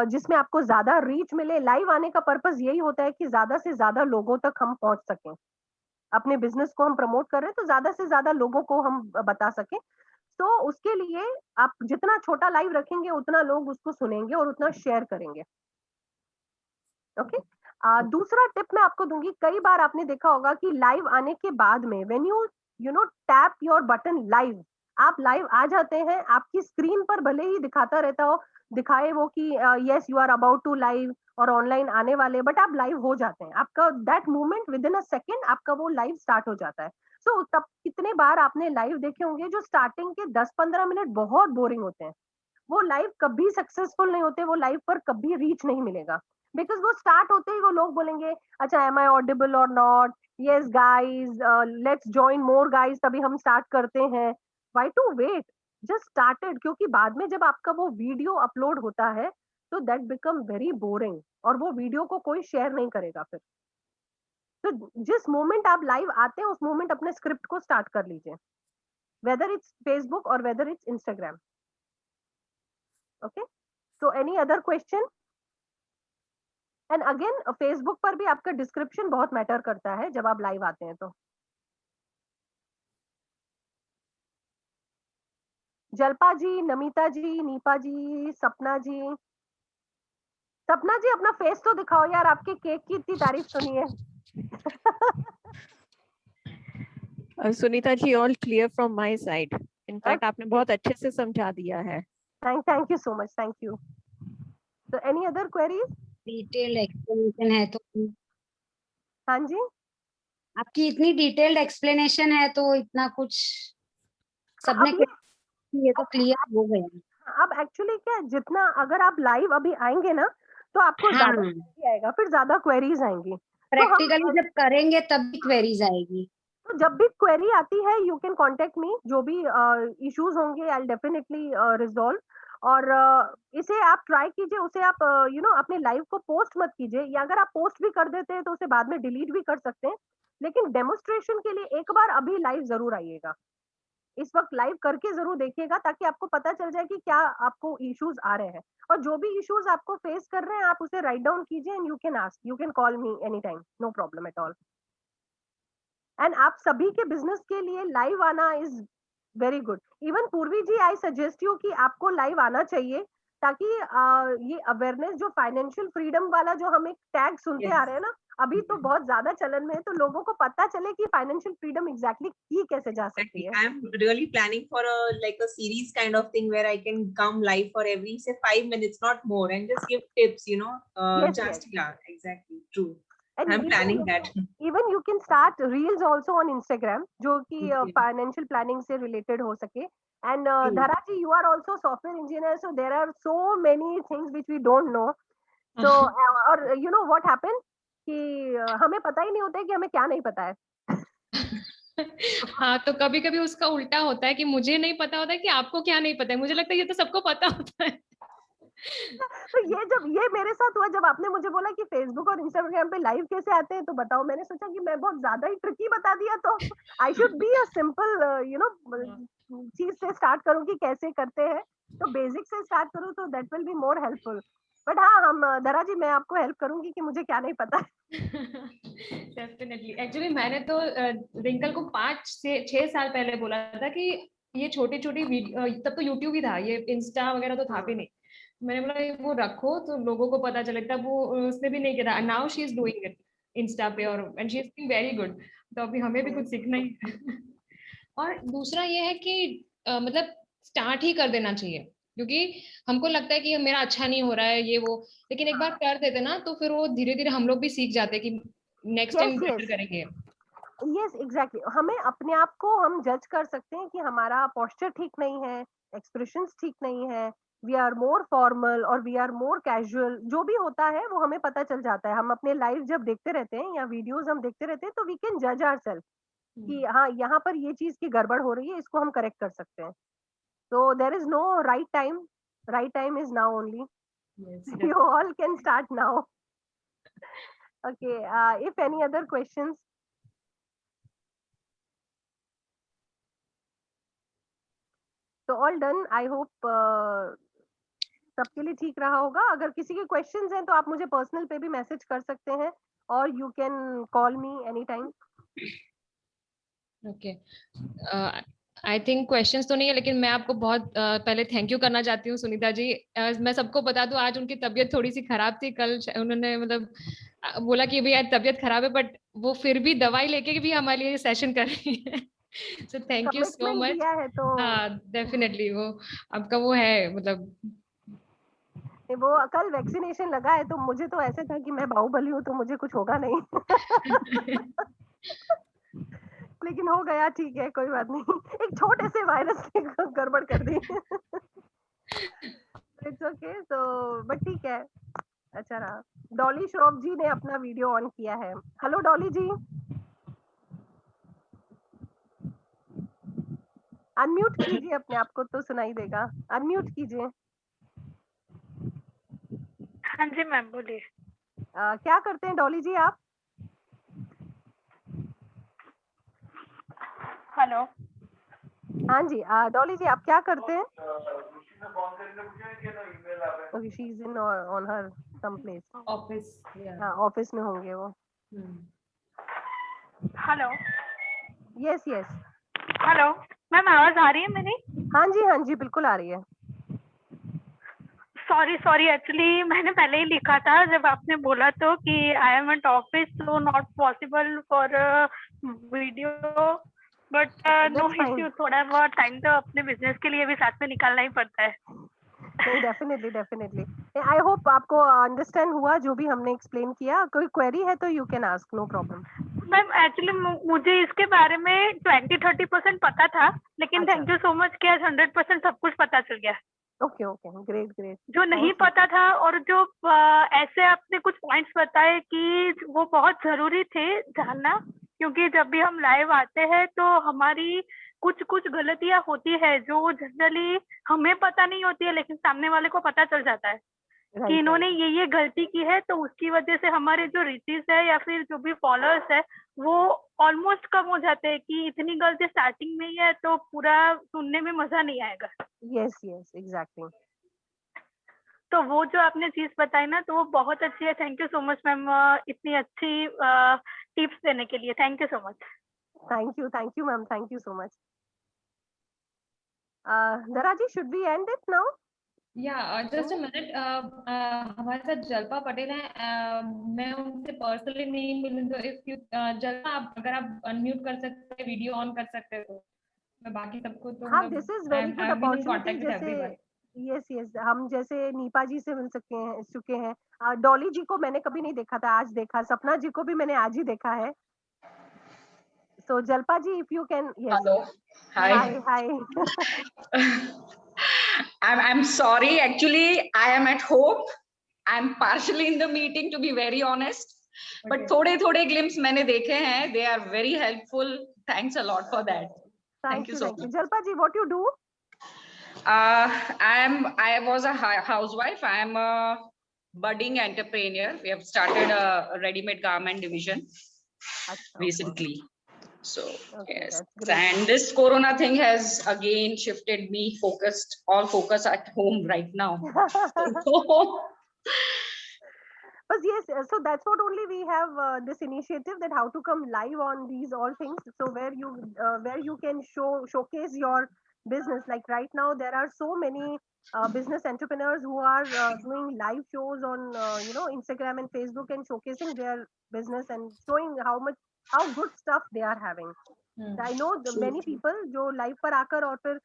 जिसमें आपको ज्यादा रीच मिले, लाइव आने का पर्पस यही होता है कि ज्यादा से ज्यादा लोगों तक हम पहुंच सकें। अपने बिजनेस को हम प्रमोट कर रहे हैं तो ज्यादा से ज्यादा लोगों को हम बता सकें। तो उसके लिए आप जितना छोटा लाइव रखेंगे उतना लोग उसको सुनेंगे और उतना शेयर करेंगे। ओके दूसरा टिप मैं आपको दूंगी, कई बार आपने देखा होगा कि लाइव आने के बाद में when you know tap your button live, आप लाइव आ जाते हैं, आपकी स्क्रीन पर भले ही दिखाता रहता हो, दिखाए वो कि yes you are about to live और ऑनलाइन आने वाले, बट आप लाइव हो जाते हैं। आपका that moment within a second आपका वो लाइव स्टार्ट हो जाता है। सो तब कितने बार आपने लाइव देखे होंगे जो स्टार्टिंग के 10-15 मिनट बहुत बोरिंग होते हैं, वो लाइव कभी सक्सेसफुल नहीं होते, वो लाइव पर कभी रीच नहीं मिलेगा। बिकॉज वो स्टार्ट होते ही वो लोग बोलेंगे अच्छा एम आई ऑडिबल और not, yes guys let's join more guys, तभी हम स्टार्ट करते हैं। Why to wait, just started. क्योंकि बाद में जब आपका वो वीडियो अपलोड होता है तो दैट बिकम वेरी बोरिंग और वो वीडियो को कोई शेयर नहीं करेगा फिर। तो जिस मोमेंट आप लाइव आते हैं उस मोमेंट अपने स्क्रिप्ट को स्टार्ट कर लीजिए, वेदर इट्स फेसबुक और whether it's Instagram. Okay, so any other question? And again Facebook पर भी आपका डिस्क्रिप्शन बहुत मैटर करता है जब आप लाइव आते हैं। तो जल्पा जी, नमिता जी, नीपा जी, सपना जी, सपना जी अपना फेस तो दिखाओ यार, आपके केक की इतनी तारीफ सुनी है। Sunita ji all clear from my side, in fact आपने बहुत अच्छे से समझा दिया है। Thank you so much, thank you. तो any other queries? Detailed explanation है तो। हाँ जी, आपकी इतनी डिटेल्ड एक्सप्लेनेशन है तो इतना कुछ सबने ये तो क्लियर हो गया। अब एक्चुअली क्या है, जितना अगर आप लाइव अभी आएंगे ना तो आपको ज्यादा आएगा, फिर ज्यादा क्वेरीज आएंगी। प्रैक्टिकली जब करेंगे तब भी क्वेरीज आएगी। तो जब भी क्वेरी आती है यू कैन कांटेक्ट मी, जो भी इश्यूज होंगे आई विल डेफिनेटली रिजॉल्व। और इसे आप ट्राई कीजिए, उसे आप अपने लाइव को पोस्ट मत कीजिए, या अगर आप पोस्ट भी कर देते हैं तो उसे बाद में डिलीट भी कर सकते हैं, लेकिन डेमोन्स्ट्रेशन के लिए एक बार अभी लाइव जरूर आइएगा, इस वक्त लाइव करके जरूर देखिएगा, ताकि आपको पता चल जाए कि क्या आपको इश्यूज आ रहे हैं। और जो भी इश्यूज आपको फेस कर रहे हैं आप उसे राइट डाउन कीजिए and you can ask, you can call me any time, no problem at all. And आप सभी के बिजनेस के लिए लाइव आना इज वेरी गुड। इवन पूर्वी जी, आई सजेस्ट यू कि आपको लाइव आना चाहिए, ताकि ये अवेयरनेस जो फाइनेंशियल फ्रीडम वाला जो हम एक टैग सुनते आ रहे हैं ना, अभी तो बहुत ज्यादा चलन में है, तो लोगों को पता चले कि फाइनेंशियल फ्रीडम एग्जैक्टली की कैसे जा सकती है। I am really planning for a series kind of thing where I can come live for every say 5 minutes, not more, and just give tips, Yes. yeah, exactly, true. And I'm planning that. Even you can start reels also on Instagram, जो कि financial planning से related हो सके. And Dhara ji, you are also software engineer, so there are so many things which we don't know. So और you know what happened कि हमें पता ही नहीं होता है कि हमें क्या नहीं पता है। हाँ, तो कभी कभी उसका उल्टा होता है कि मुझे नहीं पता होता है कि आपको क्या नहीं पता है, मुझे लगता है ये तो सबको पता होता है। तो ये मेरे साथ हुआ जब आपने मुझे बोला कि फेसबुक और इंस्टाग्राम पे लाइव कैसे आते हैं, तो बताओ, मैंने सोचा कि मैं बहुत ज्यादा ही ट्रिकी बता दिया, तो I should be a simple चीज से स्टार्ट करूं कि कैसे करते हैं, तो बेसिक से स्टार्ट करूं तो that will be more helpful. But हाँ, हम धरा जी, मैं आपको हेल्प करूंगी कि मुझे क्या नहीं पता। डेफिनेटली, एक्चुअली मैंने तो रिंकल को 5 से 6 साल पहले बोला था कि ये छोटी छोटी वीडियो, तब तो यूट्यूब ही था, ये इंस्टा वगैरह तो था भी नहीं, मैंने बोला वो रखो तो लोगों को पता चले, तब वो उसने भी नहीं किया। Now she is doing it Insta पे, और and she is doing very good, तो अभी हमें भी कुछ सीखना ही है। और दूसरा ये है कि मतलब स्टार्ट ही कर देना चाहिए, क्योंकि हमको लगता है कि मेरा अच्छा नहीं हो रहा है ये वो, लेकिन एक बार कर देते ना तो फिर वो धीरे धीरे हम लोग भी सीख जाते हैं कि नेक्स्ट टाइम बेटर करेंगे। यस एग्जैक्टली, हमें अपने आप को हम जज कर सकते हैं कि हमारा पोस्चर ठीक नहीं है, एक्सप्रेशंस ठीक नहीं है, वी आर मोर फॉर्मल और वी आर मोर कैजुअल, जो भी होता है वो हमें पता चल जाता है। हम अपने लाइव जब देखते रहते हैं या वीडियोस हम देखते रहते हैं तो वी कैन जज आवरसेल्फ कि हाँ यहाँ पर ये चीज की गड़बड़ हो रही है, इसको हम करेक्ट कर सकते हैं। तो there is no right time is now only. You all can start now. Okay, if any other questions? So all done. I hope सबके लिए ठीक रहा होगा। अगर किसी के क्वेश्चंस हैं तो आप मुझे पर्सनल पे भी मैसेज कर सकते हैं और you can call me any time. Okay, I think questions तो नहीं है, लेकिन मैं आपको बहुत पहले थैंक यू करना चाहती हूँ सुनीता जी। मैं सबको बता दूं, आज उनकी तबीयत थोड़ी सी खराब थी। कल उन्होंने मतलब बोला कि भैया तबीयत खराब है, बट वो फिर भी दवाई लेके भी हमारे लिए सेशन कर रही है। So thank you so much. हाँ डेफिनेटली, वो आपका वो है मतलब वो कल वैक्सीनेशन लगा है तो मुझे तो ऐसे था कि मैं बाहुबली हूँ तो मुझे कुछ होगा नहीं। लेकिन हो गया, ठीक है कोई बात नहीं। एक छोटे से वायरस ने गड़बड़ कर दी। इट्स ओके, तो बट ठीक है, अच्छा रहा। डॉली श्रॉफ जी ने अपना वीडियो ऑन किया है। हेलो डॉली जी, अनम्यूट कीजिए अपने आप को तो सुनाई देगा। अनम्यूट कीजिए। हाँ जी मैम बोलिए। क्या करते हैं डॉली जी आप? हेलो। हाँ जी, डॉली जी आप क्या करते हैं? Okay, she is in on her some place, office. हाँ ऑफिस में होंगे वो। Hello. Yes yes. Hello ma'am, आवाज आ रही है मेरी? हाँ जी बिल्कुल आ रही है। सॉरी एक्चुअली मैंने पहले ही लिखा था जब आपने बोला तो कि I am at office so not possible for video, but no issue. थोड़ा बहुत टाइम तो अपने बिजनेस के लिए भी साथ में निकालना ही पड़ता है। डेफिनेटली। आई होप आपको अंडरस्टैंड हुआ जो भी हमने एक्सप्लेन किया। कोई क्वेरी है तो you can ask, no problem. Ma'am actually मुझे इसके बारे में 20-30% पता था, लेकिन थैंक यू सो मच कि आज 100% सब कुछ पता चल गया। Okay great. जो नहीं पता था और जो ऐसे आपने कुछ पॉइंट्स बताए कि वो बहुत जरूरी थे जानना, क्योंकि जब भी हम लाइव आते हैं तो हमारी कुछ गलतियां होती है जो जनरली हमें पता नहीं होती है, लेकिन सामने वाले को पता चल जाता है कि इन्होंने ये गलती की है, तो उसकी वजह से हमारे जो रीचेस है या फिर जो भी फॉलोअर्स है वो ऑलमोस्ट कम हो जाते हैं कि इतनी गलती स्टार्टिंग में ही है तो पूरा सुनने में मजा नहीं आएगा। Yes exactly. तो वो जो आपने चीज बताई ना तो वो बहुत अच्छी है। Thank you so much ma'am इतनी अच्छी टिप्स देने के लिए। Thank you so much. Thank you ma'am, thank you so much. Dhara ji, should we end it now? Just a minute. हमारे साथ जल्पा पटेल हैं। मैं उनसे पर्सनली नहीं मिलूँ तो इफ यू जल्पा, आप अगर आप अनम्यूट कर सकते हैं, वीडियो ऑन कर सकते हैं तो मैं बाकी सबको तो हाँ, this is very good opportunity. जैसे यस हम जैसे नीपा जी से मिल चुके हैं। डॉली जी को मैंने कभी नहीं देखा था, आज देखा। सपना जी को भी मैंने आज ही देखा है। So Jalpa ji, if you can, yes. Hello. Hi. I'm sorry. Actually, I am at home. I'm partially in the meeting, to be very honest. But थोड़े glimpse मैंने देखे हैं. They are very helpful. Thanks a lot for that. Thank you so much. Jalpa ji, what you do? I was a housewife. I am a budding entrepreneur. We have started a ready-made garment division recently. So yes, and this corona thing has again shifted me all focus at home right now. But yes, so that's what only we have this initiative, that how to come live on these all things. So where you can showcase your business. Like right now there are so many business entrepreneurs who are doing live shows on Instagram and Facebook and showcasing their business and showing how good stuff they are having. I know many people जो live पर आकर और फिर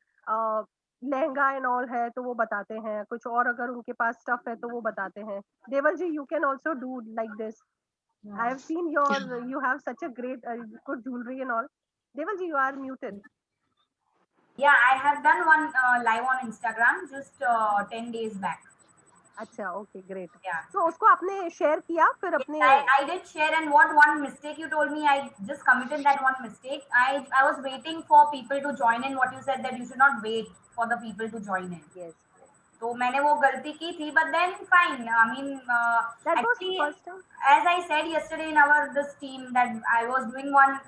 lehenga and all है तो वो बताते हैं, कुछ और अगर उनके पास स्टफ है तो वो बताते हैं। Deval ji, you can also do like this. I have seen you have such a great good jewelry and all. Deval ji, you are muted. Yeah, I have done one live on Instagram just 10 days back. अच्छा, okay, great. Yeah. तो उसको आपने share किया फिर अपने? I did share, and what one mistake you told me, I just committed that one mistake. I was waiting for people to join in. What you said that you should not wait for the people to join in. Yes. तो मैंने वो गलती की थी, but then fine. I mean, that actually, was first time. As I said yesterday in our this team that I was doing one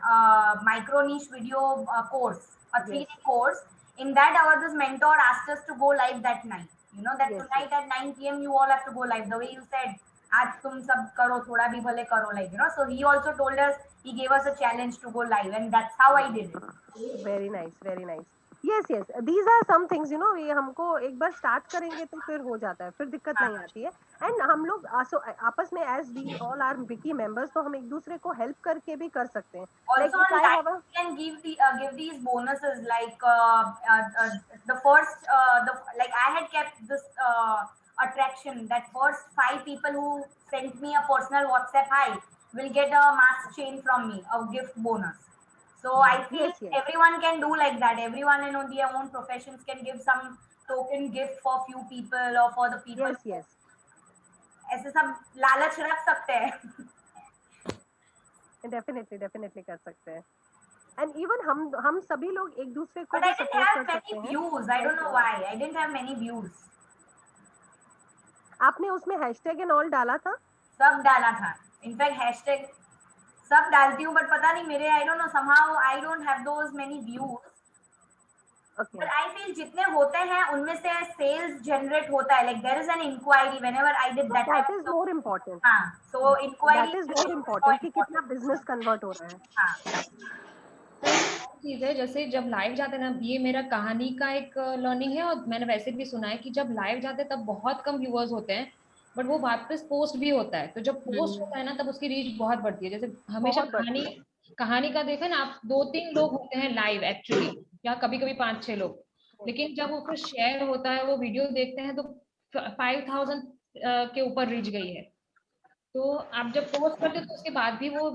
micro niche video course, a 3-day course. In that, our this mentor asked us to go live that night. You know that tonight at 9 p.m. you all have to go live. The way you said, आज तुम सब करो, थोड़ा भी भले करो, like, you know. So he also told us, he gave us a challenge to go live, and that's how I did it. Very nice, very nice. Yes, these are some things, you know, ये हमको एक बार start करेंगे तो फिर हो जाता है, फिर दिक्कत नहीं आती है. एंड हम लोग आपस में as we all are wiki members, तो हम एक दूसरे को हेल्प करके भी कर सकते हैं. Also, like, I have can give these bonuses, like the first like I had kept this attraction that first 5 people who sent me a personal WhatsApp hi will get a mask chain from me, a gift bonus. So I feel everyone can do like that. Everyone in their own professions can give some token gift for few people or for the people. Yes. ऐसे सब लालच रख सकते हैं. Definitely कर सकते हैं. And even हम सभी लोग एक दूसरे को But I didn't have many views. I don't know why. I didn't have many views. आपने उसमें हैशटैग एंड ऑल डाला था? सब डाला था. इनफैक्ट हैशटैग सब डालती हूँ, बट पता नहीं मेरे I don't know, somehow I don't have those many views. Okay. But I feel जितने होते हैं उनमें से sales generate होता है. Like there is an inquiry whenever I did that. That is more important. हाँ. So inquiry. That is more important कि कितना business convert हो रहा है. हाँ. चीज है जैसे जब लाइव जाते हैं ना, ये मेरा कहानी का एक लर्निंग है, और मैंने वैसे भी सुना है कि जब लाइव जाते हैं तब बहुत कम व्यूअर्स होते हैं, बट वो वापस पोस्ट भी होता है. तो जब पोस्ट होता है ना तब उसकी रीच बहुत बढ़ती है. जैसे हमेशा कहानी का देखा ना आप, 2-3 लोग होते हैं लाइव एक्चुअली, या कभी कभी 5-6 लोग, लेकिन जब वो फिर शेयर होता है, वो वीडियो देखते हैं तो 5000 के ऊपर रीच गई है. तो आप जब पोस्ट करते हो तो उसके बाद भी वो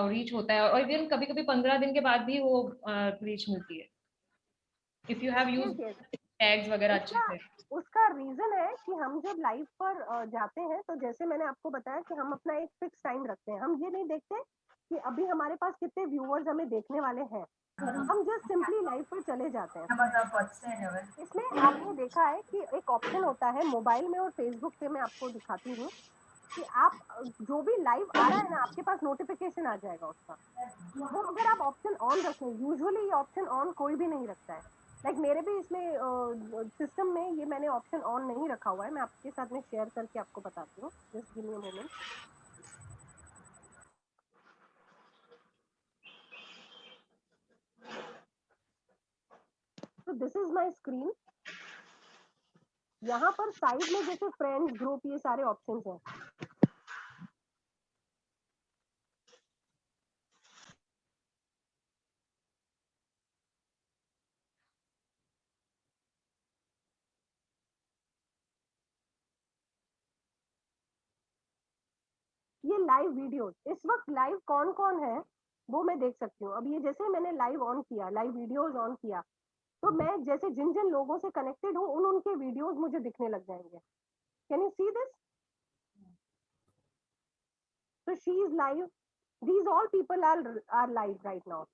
रीच होता है, और इवन कभी कभी 15 दिन के बाद भी वो रीच मिलती है, if you have used tags वगैरह अच्छे से. उसका रीजन है कि हम जब लाइव पर जाते हैं तो जैसे मैंने आपको बताया कि हम अपना एक फिक्स टाइम रखते हैं. हम ये नहीं देखते कि अभी हमारे पास कितने व्यूअर्स हमें देखने वाले हैं, हम जस्ट सिंपली लाइव पर चले जाते हैं. इसमें आपने देखा है कि एक ऑप्शन होता है मोबाइल में और फेसबुक पे, मैं आपको दिखाती हूँ कि आप जो भी लाइव आ रहा है ना, आपके पास नोटिफिकेशन आ जाएगा उसका. वो अगर आप ऑप्शन ऑन रखें, यूजुअली ये ऑप्शन ऑन कोई भी नहीं रखता है. लाइक मेरे भी इसमें सिस्टम में ये मैंने ऑप्शन ऑन नहीं रखा हुआ है. मैं आपके साथ में शेयर करके आपको बताती हूँ. Just give me a moment. तो दिस इज माय स्क्रीन. यहाँ पर साइड में जैसे फ्रेंड्स, ग्रुप, ये सारे ऑप्शंस हैं. ये लाइव वीडियोस, इस वक्त लाइव कौन कौन है वो मैं देख सकती हूँ. अब ये जैसे मैंने लाइव ऑन किया, लाइव वीडियोस ऑन किया, तो मैं जैसे जिन जिन लोगों से कनेक्टेड हूँ उनके वीडियोस मुझे दिखने लग जाएंगे. Can you see this? So she is live. These all people are live right now.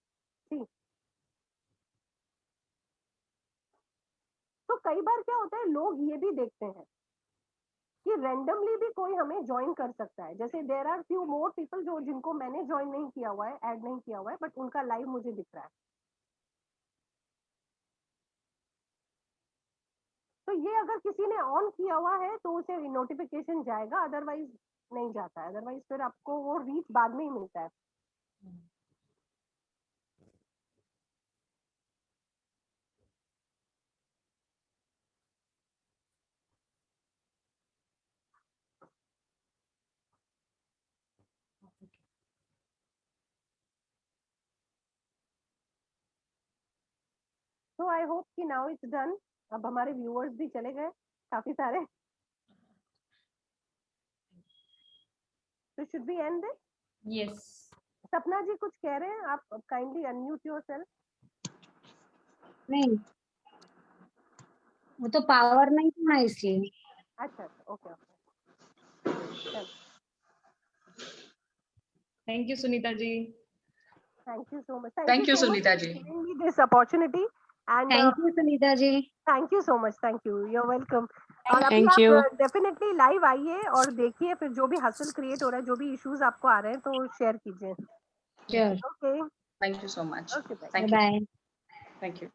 See. तो कई बार क्या होता है, लोग ये भी देखते हैं कि रैंडमली भी कोई हमें ज्वाइन कर सकता है. जैसे there are few more people जो जिनको मैंने ज्वाइन नहीं किया हुआ है, ऐड नहीं किया हुआ है, बट उनका लाइव मुझे दिख रहा है. तो ये अगर किसी ने ऑन किया हुआ है तो उसे नोटिफिकेशन जाएगा, अदरवाइज नहीं जाता है. अदरवाइज फिर आपको वो रीच बाद में ही मिलता है. So I hope कि now it's done. अब हमारे व्यूअर्स भी चले गए काफी सारे. So should we end this? Yes. सपना जी कुछ कह रहे हैं आप? Kindly unmute yourself. नहीं, वो तो पावर नहीं था ना इसलिए। अच्छा okay. Thank you Sunita ji. Thank you so much. Thank you, so much Sunita for ji. giving me this opportunity. And thank you Sunita ji. thank you so much. Thank you. You're welcome. और अभी Thank you. आप definitely live आइए और देखिए, फिर जो भी hustle create हो रहा है, जो भी इश्यूज आपको आ रहे हैं, तो शेयर कीजिए। Sure. Okay, Thank you so much. Okay, Thank you. Bye. Thank you.